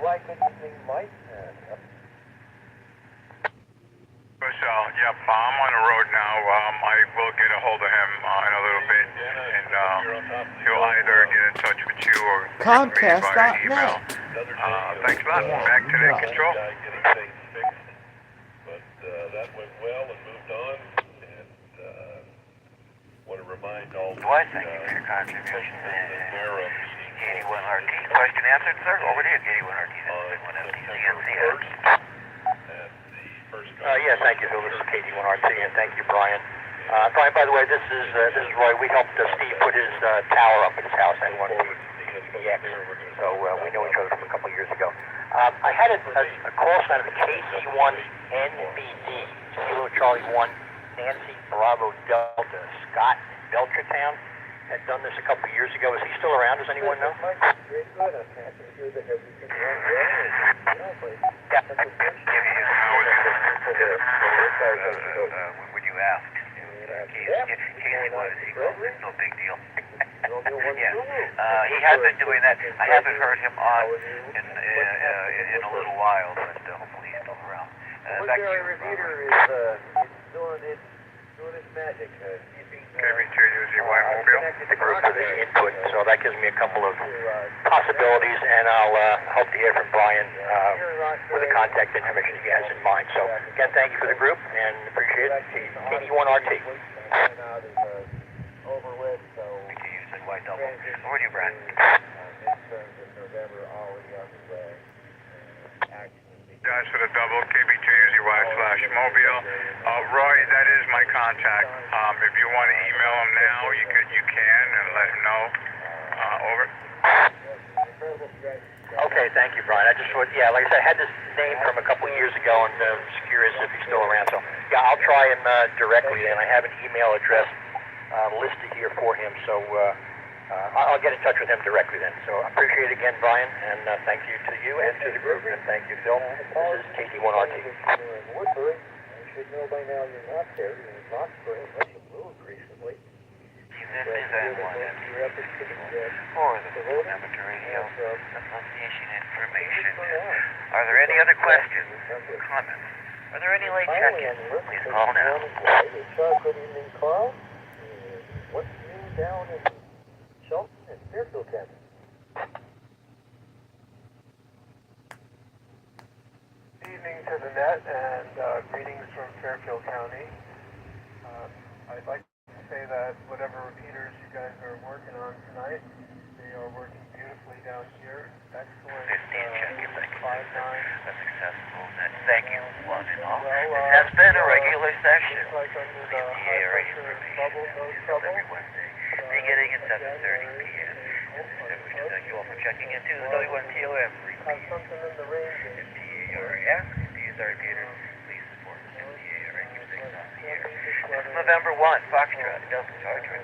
[SPEAKER 3] Why couldn't you think Mike?
[SPEAKER 7] Yep, I'm on the road now. I will get a hold of him in a little bit, and he'll either get in touch with you or
[SPEAKER 5] Comcast.net.
[SPEAKER 7] email. Thanks a lot. Back to the control.
[SPEAKER 12] But that went well and moved on, and want to remind all
[SPEAKER 6] Well, I thank you for your contribution.
[SPEAKER 12] Nara.
[SPEAKER 6] KD1RT. Question answered, sir. Over to you, KD1RT. Yes, thank you, Phil. This is KD1RT, and thank you, Brian. Brian, by the way, this is Roy. We helped Steve put his tower up at his house, N1EX. So we know each other from a couple of years ago. I had a call sign of KC1NBD, Kilo Charlie 1, Nancy Bravo Delta, Scott Belchertown. Had done this a couple of years ago. Is he still around? Does anyone know?
[SPEAKER 3] Very good. I'm happy to hear that everything went well.
[SPEAKER 6] Would you ask? KC1 is equal. It's no big deal. He has been doing that. I haven't heard him on in a little while, but hopefully he's still around. Back to you,
[SPEAKER 3] Repeater is doing his magic.
[SPEAKER 7] KB2UZY Mobile.
[SPEAKER 6] The group for the input, so that gives me a couple of possibilities, and I'll hope to hear from Brian with the contact information he has in mind. So again, thank you for the group, and appreciate it. KD1RT.
[SPEAKER 3] Over with, so
[SPEAKER 6] KD1RT double. Over to you, Brian.
[SPEAKER 3] midterms in November already underway.
[SPEAKER 7] Guys for the double, KB2UZY/Mobile. Roy, that is my contact. If you want to email him now, you can and let him know. Over.
[SPEAKER 6] Okay, thank you, Brian. I just would, yeah, like I said, I had this name from a couple of years ago, and just curious if he's still around. So, yeah, I'll try him directly, and I have an email address listed here for him. So, I'll get in touch with him directly then. So, I appreciate it again, Brian, and thank you to you and to the group, and thank you, Phil. This is KT1RT.
[SPEAKER 4] Woodbury, you should know by now you're not there. You're in Rock Spring, unless you moved recently.
[SPEAKER 6] This is M1 for the Amateur Radio Association Information Net. Are there any other questions, comments? Are there any late check-ins? Please call now.
[SPEAKER 4] Good evening, Carl. What's new down in Shelton and Fairfield County? Evening to the net and greetings from Fairfield County. I'd like to say that whatever repeaters you guys are working on tonight, they are working beautifully down here. Excellent.
[SPEAKER 6] 15 check-ins.
[SPEAKER 4] 5-9.
[SPEAKER 6] A successful net. Thank you, one and all. This has been a regular session.
[SPEAKER 4] Like under the
[SPEAKER 6] CTA Radio
[SPEAKER 4] bubble, no trouble.
[SPEAKER 6] every Wednesday, beginning at 7:30 p.m. And we thank you all for checking into the W1TOM
[SPEAKER 4] Have something in the range.
[SPEAKER 6] MTARF. These are repeaters. Please support MTARF. Keep things on the air. This is November 1, Foxtrot, Delta Charger,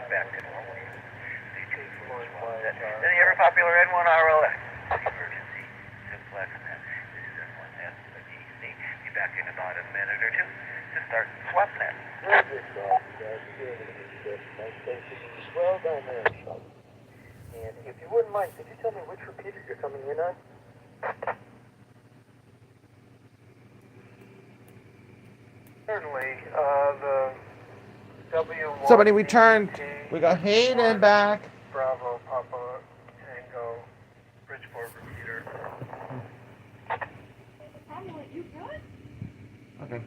[SPEAKER 6] back to normal. Then the ever popular N1RLX, emergency, Simplex net. This is N1SEC. Be back in about a minute or two to start swap net.
[SPEAKER 4] Well done there, Sean. And if you wouldn't mind, could you tell me which repeater you're coming in on? Certainly, the W1.
[SPEAKER 5] Somebody returned. We got Hayden back.
[SPEAKER 4] Bravo, Papa, Tango, Bridgeport repeater.
[SPEAKER 11] Hamlet, you good?
[SPEAKER 5] Okay.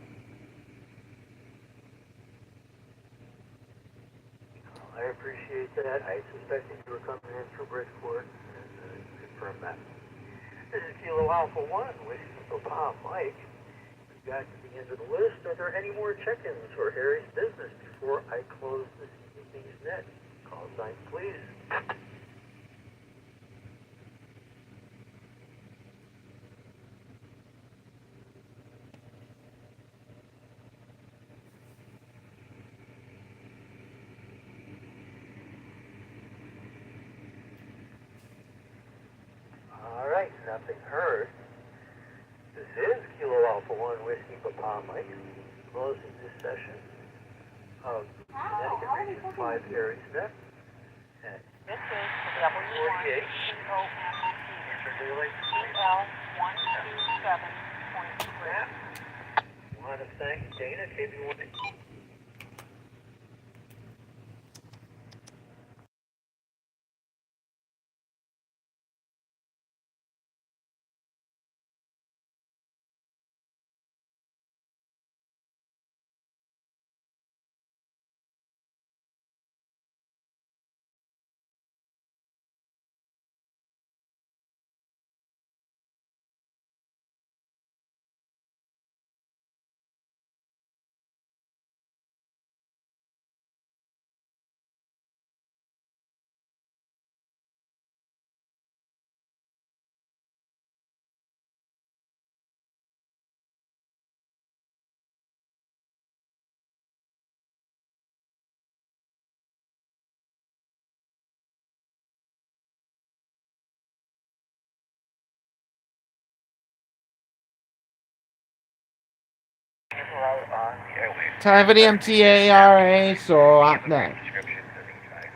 [SPEAKER 4] I appreciate that. I suspected you were coming in through Bridgeport, and confirm that. This is Kilo Alpha 1 with Papa Mike. We've got to the end of the list. Are there any more check-ins for Harry's business before I close this evening's net? Call sign, please. All right, nothing heard. This is Kilo Alpha 1 Whiskey Papa Mike, closing this session of Connecticut Region 5 Aries Net.
[SPEAKER 13] This is W1TOM L127.3.
[SPEAKER 4] Want to thank Dana, KB1.
[SPEAKER 6] On the airwaves.
[SPEAKER 5] Time for the MTARA, so up next.
[SPEAKER 6] Description of each item.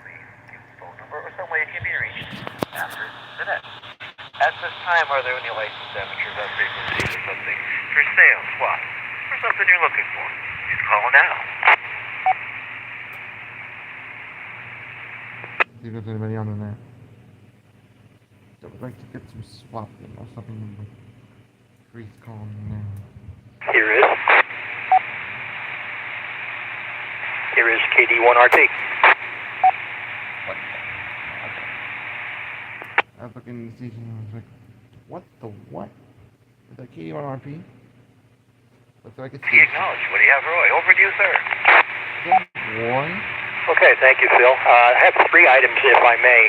[SPEAKER 6] Please give the phone number or some way it can be reached after the net. At this time, are there any licensed amateurs on frequency or something for sale, swap, or something you're looking for? Please call now.
[SPEAKER 5] See if there's anybody on the net. I would like to get some swapping or something. Please call me now.
[SPEAKER 6] Here is KD1RT.
[SPEAKER 5] What? Okay. I was looking at the station and I was like, what the what? Is that KD1RP? Looks like it's
[SPEAKER 6] He acknowledged. What do you have, Roy? Over to you, sir.
[SPEAKER 5] Roy?
[SPEAKER 6] Okay, thank you, Phil. I have 3 items, if I may,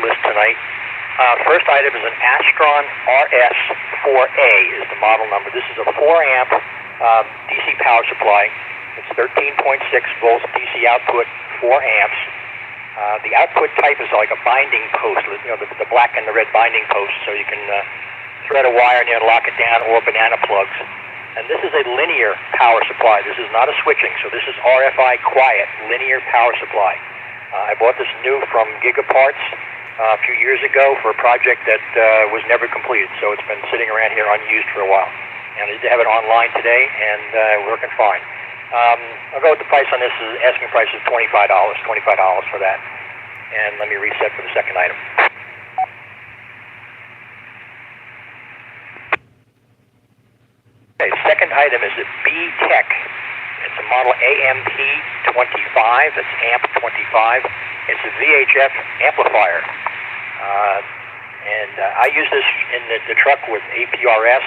[SPEAKER 6] list tonight. First item is an Astron RS4A is the model number. This is a 4-amp DC power supply. It's 13.6 volts DC output, 4 amps. The output type is like a binding post, you know, the black and the red binding post, so you can thread a wire in there and lock it down, or banana plugs. And this is a linear power supply. This is not a switching, so this is RFI quiet, linear power supply. I bought this new from Gigaparts a few years ago for a project that was never completed, so it's been sitting around here unused for a while. And I did have it online today, and working fine. I'll go with the price on this. Asking price is $25 for that. And let me reset for the second item. Okay, second item is a B-Tech. It's a model AMP25. That's AMP25. It's a VHF amplifier. I use this in the truck with APRS.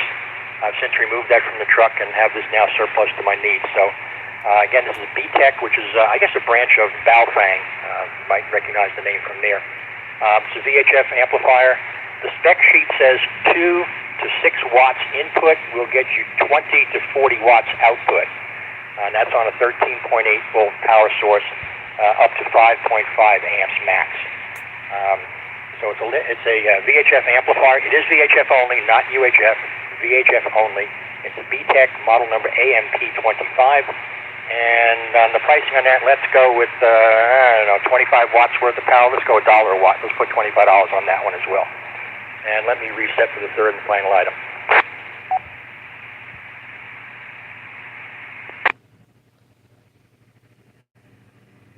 [SPEAKER 6] I've since removed that from the truck and have this now surplus to my needs. So, again, this is B-Tech, which is, I guess, a branch of Baofeng. You might recognize the name from there. It's a VHF amplifier. The spec sheet says 2 to 6 watts input will get you 20 to 40 watts output. And that's on a 13.8 volt power source, up to 5.5 amps max. So it's a VHF amplifier. It is VHF only, not UHF. VHF only. It's a B-Tech model number AMP25. And on the pricing on that, let's go with, 25 watts worth of power. Let's go $1 a watt. Let's put $25 on that one as well. And let me reset for the third and final item.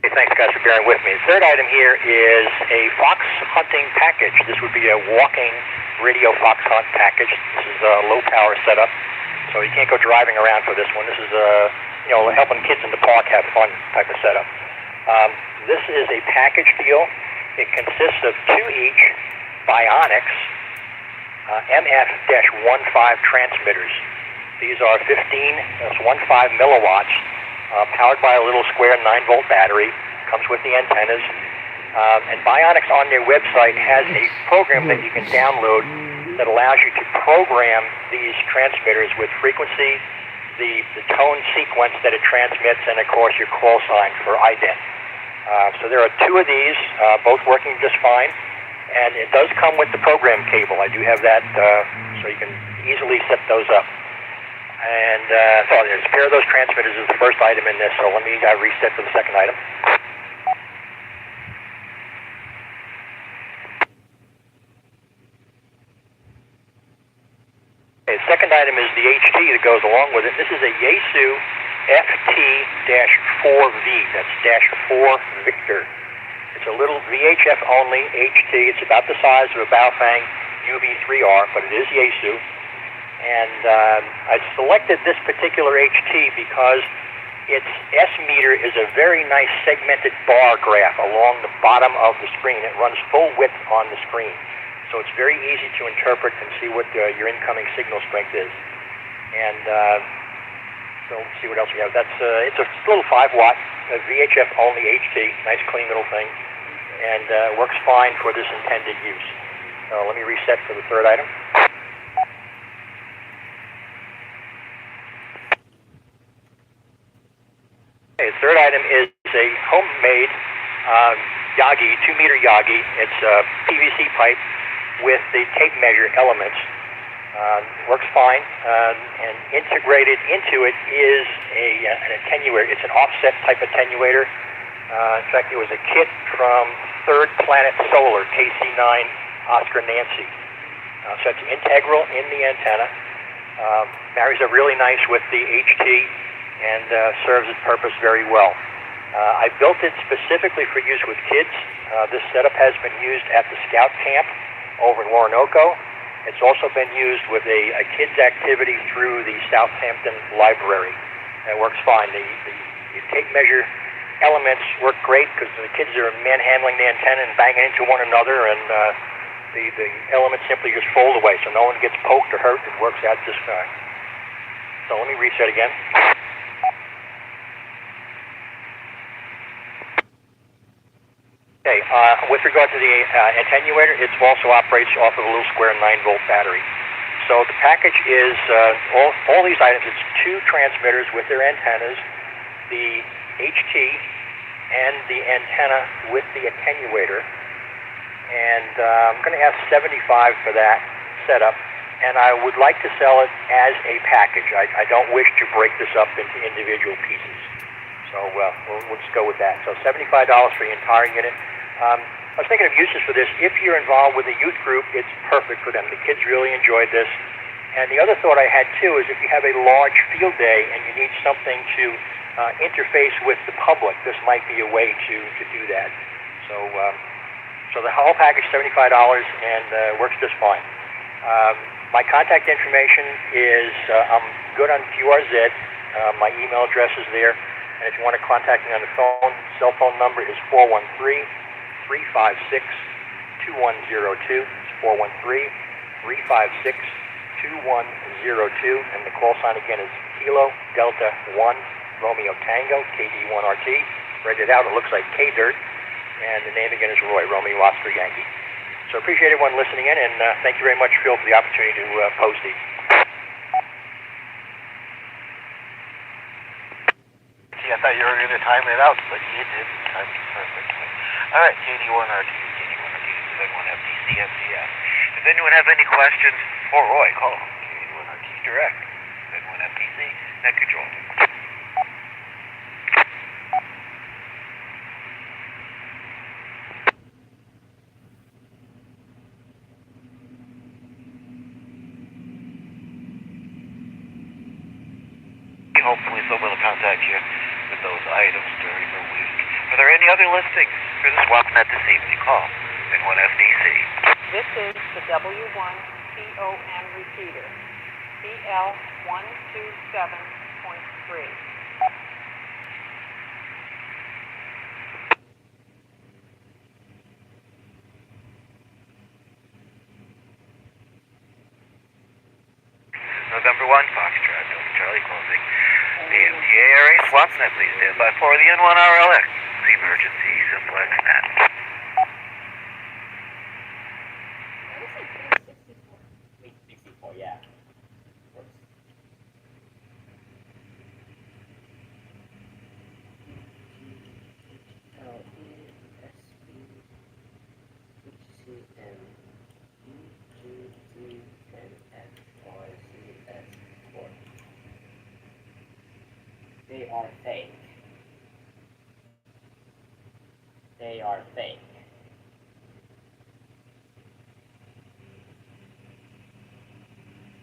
[SPEAKER 6] Okay, thanks guys for bearing with me. The third item here is a fox hunting package. This would be a walking radio fox hunt package. This is a low power setup, so you can't go driving around for this one. This is helping kids in the park have fun type of setup. This is a package deal. It consists of 2 each Bionics MF-15 transmitters. These are 15 milliwatts, powered by a little square 9-volt battery. Comes with the antennas. And Bionics on their website has a program that you can download that allows you to program these transmitters with frequency, the tone sequence that it transmits, and of course your call sign for ident. So there are 2 of these, both working just fine, and it does come with the program cable. I do have that, so you can easily set those up. And so there's a pair of those transmitters is the first item in this, so let me reset for the second item. Okay, the second item is the HT that goes along with it. This is a Yaesu FT-4V. That's -4 Victor. It's a little VHF only HT. It's about the size of a Baofeng UV3R, but it is Yaesu. And I selected this particular HT because its S meter is a very nice segmented bar graph along the bottom of the screen. It runs full width on the screen. So it's very easy to interpret and see what your incoming signal strength is. And so let's see what else we have. That's it's a little 5-watt VHF only HT, nice clean little thing, and works fine for this intended use. So let me reset for the third item. Okay, the third item is a homemade Yagi, 2-meter Yagi. It's a PVC pipe with the tape measure elements. Works fine, and integrated into it is an attenuator. It's an offset type attenuator. In fact, it was a kit from Third Planet Solar, KC9 Oscar Nancy. So it's integral in the antenna. Marries up really nice with the HT and serves its purpose very well. I built it specifically for use with kids. This setup has been used at the Scout Camp over in Orinoco. It's also been used with a kids activity through the Southampton Library. It works fine. The tape measure elements work great because the kids are manhandling the antenna and banging into one another, and the elements simply just fold away, so no one gets poked or hurt. It works out just fine. So let me reset again. Okay, With regard to the attenuator, it also operates off of a little square 9-volt battery. So the package is all these items. It's 2 transmitters with their antennas, the HT, and the antenna with the attenuator. And I'm going to ask $75 for that setup. And I would like to sell it as a package. I don't wish to break this up into individual pieces. So we'll just go with that. So $75 for the entire unit. I was thinking of uses for this. If you're involved with a youth group, it's perfect for them. The kids really enjoyed this. And the other thought I had, too, is if you have a large field day and you need something to interface with the public, this might be a way to do that. So the whole package is $75 and works just fine. My contact information is, I'm good on QRZ. My email address is there. And if you want to contact me on the phone, cell phone number is 413-356-2102. It's 413-356-2102. And the call sign again is Kilo Delta 1 Romeo Tango, KD1RT. Read it out, it looks like K-Dirt. And the name again is Roy, Romeo Oscar Yankee. So appreciate everyone listening in, and thank you very much, Phil, for the opportunity to post these.
[SPEAKER 3] See, I thought you were going to time it out, but you did. Time it perfectly. All right, KD1RT, this is N1FTC, MCF. Does anyone have any questions for Roy? Call KD1RT direct. N1FTC, net control. Hopefully someone will contact you with those items during the week. Are there any other listings for the SwapNet this evening? Call N1FDC.
[SPEAKER 13] This is the W1COM repeater, BL127.3.
[SPEAKER 3] November 1, Foxtrot, Delta Charlie closing. The MTARA SwapNet, please stand by for the N1RLX. Emergency Simplex Net.
[SPEAKER 10] Wait, 64, yeah. They are fake. They are fake.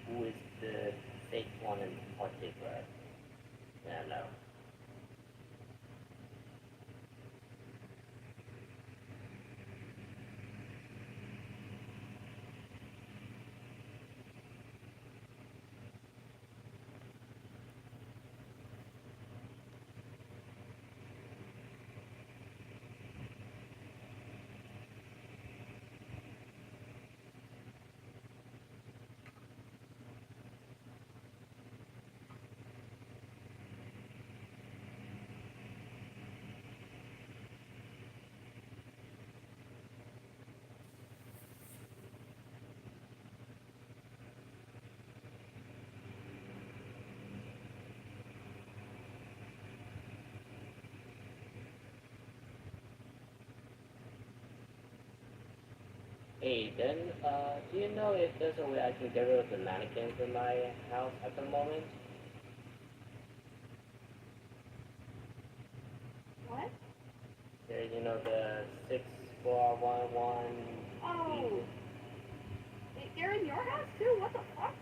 [SPEAKER 10] Who is the fake one in particular? I don't know. Hey, then, do you know if there's a way I can get rid of the mannequins in my house at the moment?
[SPEAKER 11] What?
[SPEAKER 10] You know, the 6411.
[SPEAKER 11] Oh. They're in your house too? What the fuck?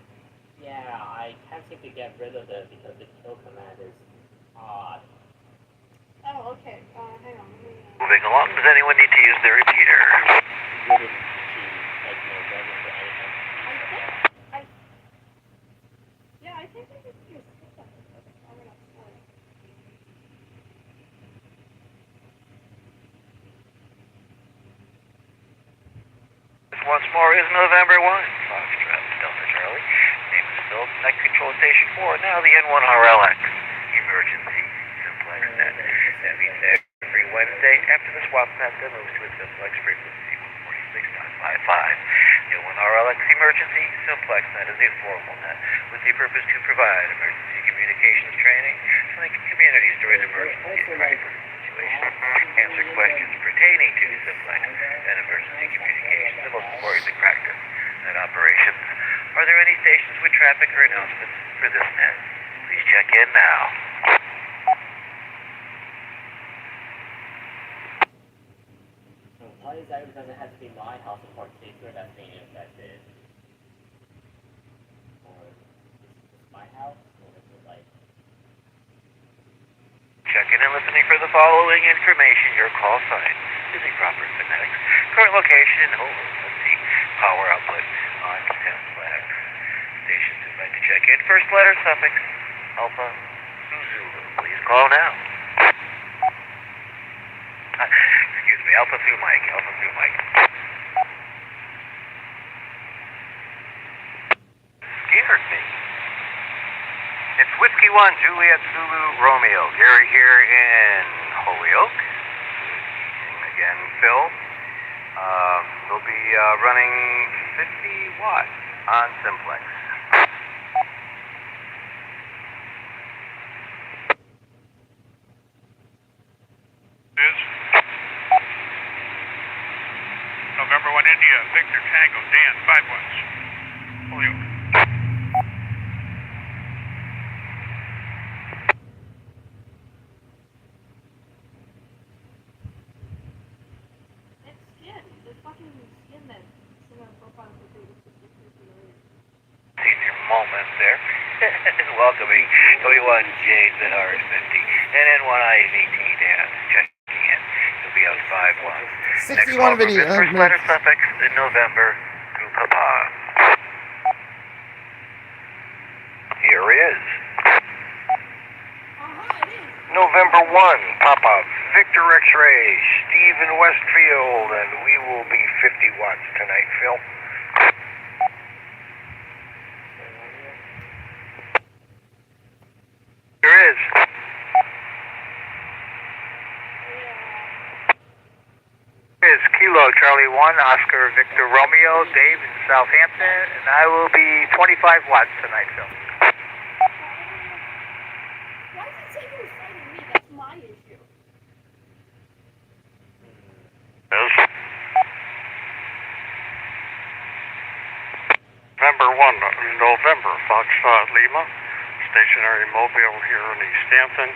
[SPEAKER 10] Yeah, I can't seem to get rid of them because the kill command is odd.
[SPEAKER 11] Oh, okay. Hang on.
[SPEAKER 3] Moving along, does anyone need to use the repeater?
[SPEAKER 11] I think I just use that.
[SPEAKER 3] Once more is November 1. Foxtrot, Delta Charlie. Name is Phil. Net Control Station 4. Now the N1RLX. Emergency Simplex Net. That means every
[SPEAKER 6] Wednesday after the swap net then moves to a Simplex frequency 146.55. The RLX emergency Simplex net is a formal net with the purpose to provide emergency communications training so the communities during emergency and crisis situations. Answer questions pertaining to Simplex and emergency communications, the most important practice net operations. Are there any stations with traffic or announcements for this net? Please check in now.
[SPEAKER 10] Why is that? Does it have to be my house in particular that's being infected? Or is it my house? Or is it like...
[SPEAKER 6] Checking and listening for the following information. Your call sign is a proper phonetics. Current location, let's see, power output on Simplex. Stations would like to check in. First letter suffix, Alpha Zulu. Please call now. Excuse me, Alpha through Mike. Scared me. It's Whiskey 1, Juliet Zulu Romeo. Gary here in Holyoke. Again, Phil. They'll be running 50 watts on Simplex.
[SPEAKER 12] November 1 India, Victor Tango, Dan, 5 watts. Holyoke.
[SPEAKER 11] It's skin. The fucking skin that similar profile to the
[SPEAKER 6] Senior moment there. Welcoming 21 James at RS50. And N1IVT Dan checking in. He'll be out 5 watts.
[SPEAKER 5] 61 video.
[SPEAKER 6] First letter suffix in November through Papa. Here is November 1, Papa, Victor X-Ray, Stephen Westfield, and we will be 50 watts tonight, Phil. Here is Kilo Charlie 1, Oscar Victor Romeo, Dave in Southampton, and I will be 25 watts tonight, Phil.
[SPEAKER 11] Why does it say he was fighting me? That's my issue.
[SPEAKER 6] Yes. November 1, November, Foxtrot Lima, stationary mobile here in East Hampton.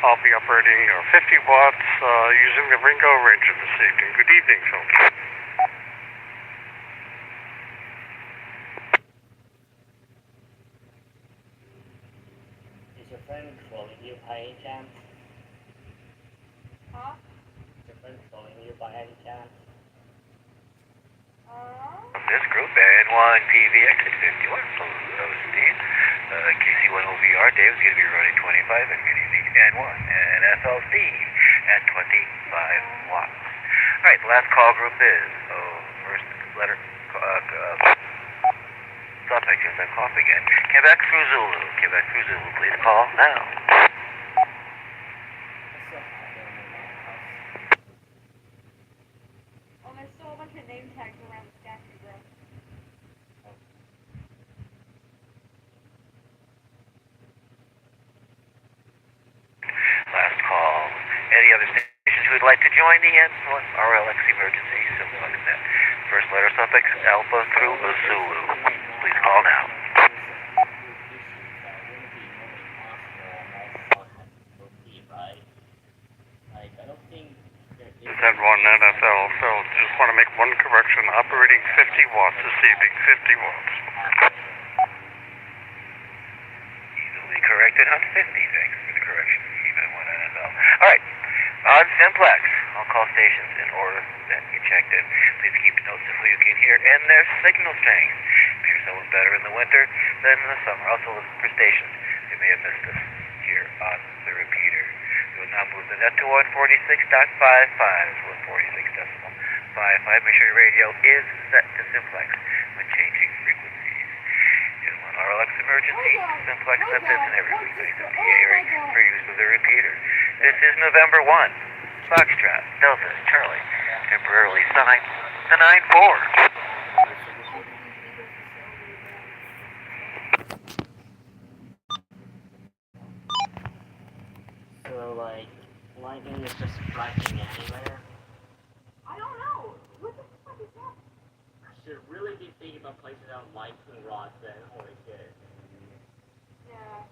[SPEAKER 6] I'll be operating 50 watts using the Ringo Ranger this evening. Good evening, Phil.
[SPEAKER 10] Is your friend trolling you by any chance?
[SPEAKER 11] Huh?
[SPEAKER 10] Is your friend trolling you by any chance?
[SPEAKER 6] This group, N1PVX at 51, hello Steve. KC1OVR, Dave's going to be running 25 and good evening N1. And FL Steve at 25 watts. Alright, the last call group is, first letter, suffix, yes, I'm cough again. Quebec through Zulu, please call now.
[SPEAKER 11] Oh, there's still a bunch of name tags around the statue, bro.
[SPEAKER 6] Last call. Any other stations who would like to join the N1 RLX emergency Simplex net? First letter suffix Alpha through Zulu. Please call now.
[SPEAKER 12] N1 NFL, so just want to make one correction. Operating 50 watts this evening, 50 watts.
[SPEAKER 6] Easily corrected on 50, thanks for the correction. Even one NFL. Alright, on Simplex, I'll call stations in order that you checked in. Please keep notes of who you can hear and their signal strength. Appears somewhat better in the winter than in the summer. Also look for stations who may have missed us here on the repeater. We will now move the net to 146.55. It's 146.55. Make sure your radio is set to Simplex when changing frequencies. In one RLX emergency, Simplex sets this in every frequency of the area for use with the repeater. This is November 1,
[SPEAKER 12] Foxtrot, Delta, Charlie. Temporarily signed the 9-4.
[SPEAKER 10] So, like, lightning is just striking anywhere?
[SPEAKER 11] I don't know. What the fuck is that?
[SPEAKER 10] I should really be thinking about placing down lightning rods then. Holy shit.
[SPEAKER 11] Yeah.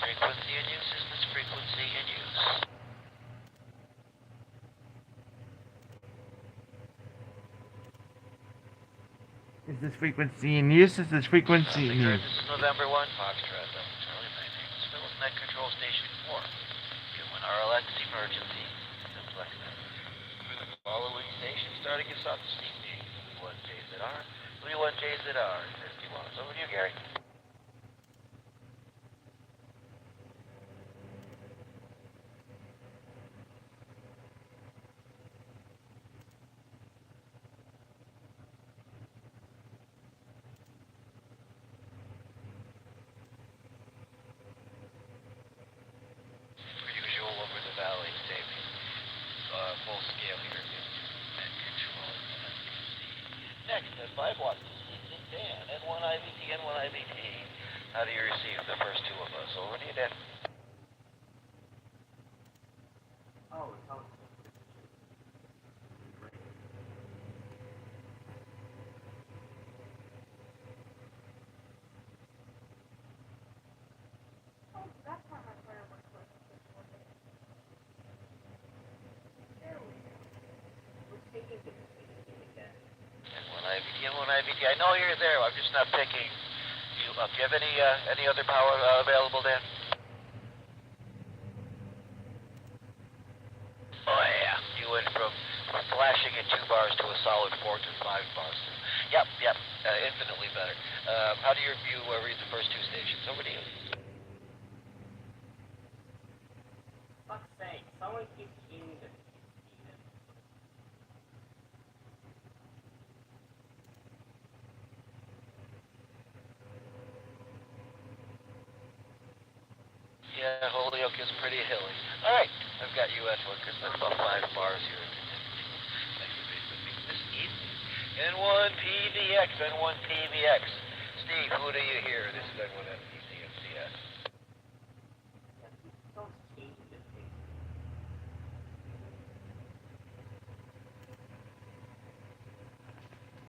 [SPEAKER 8] Frequency in use is this frequency in use.
[SPEAKER 5] Is this frequency in use? Is this frequency in use?
[SPEAKER 8] This is November 1, Foxtrot, Delta Charlie. My name is Philip, Net Control Station 4. Human RLX emergency. Simplex. For the following station, starting us off this evening. 31JZR, 31JZR, 50 watts. Over to you, Gary. Full scale here. Net control. Next, at 5 watts, Dan. N1 IVT, N1 IVT. How do you receive the first two of us? Over to you, Dan.
[SPEAKER 10] Oh,
[SPEAKER 11] That's why my prayer was like this one day. There we go.
[SPEAKER 10] we're taking the again.
[SPEAKER 8] N1 IVT, N1 IVT. I know you're there. I'm just not picking you up. Do you have any other power available, Dan? Oh, yeah. You went from flashing at 2 bars to a solid 4 to 5 bars. Yep. Infinitely better. How do you read the first two stations? Over to you.
[SPEAKER 10] Fuck's sake, someone keeps eating this.
[SPEAKER 8] Yeah, Holyoke is pretty hilly. All right, I've got you at focus. That's about 5 bars here. This evening. N1 PVX, N1 PVX. Steve, who do you hear? This is N1 PVX.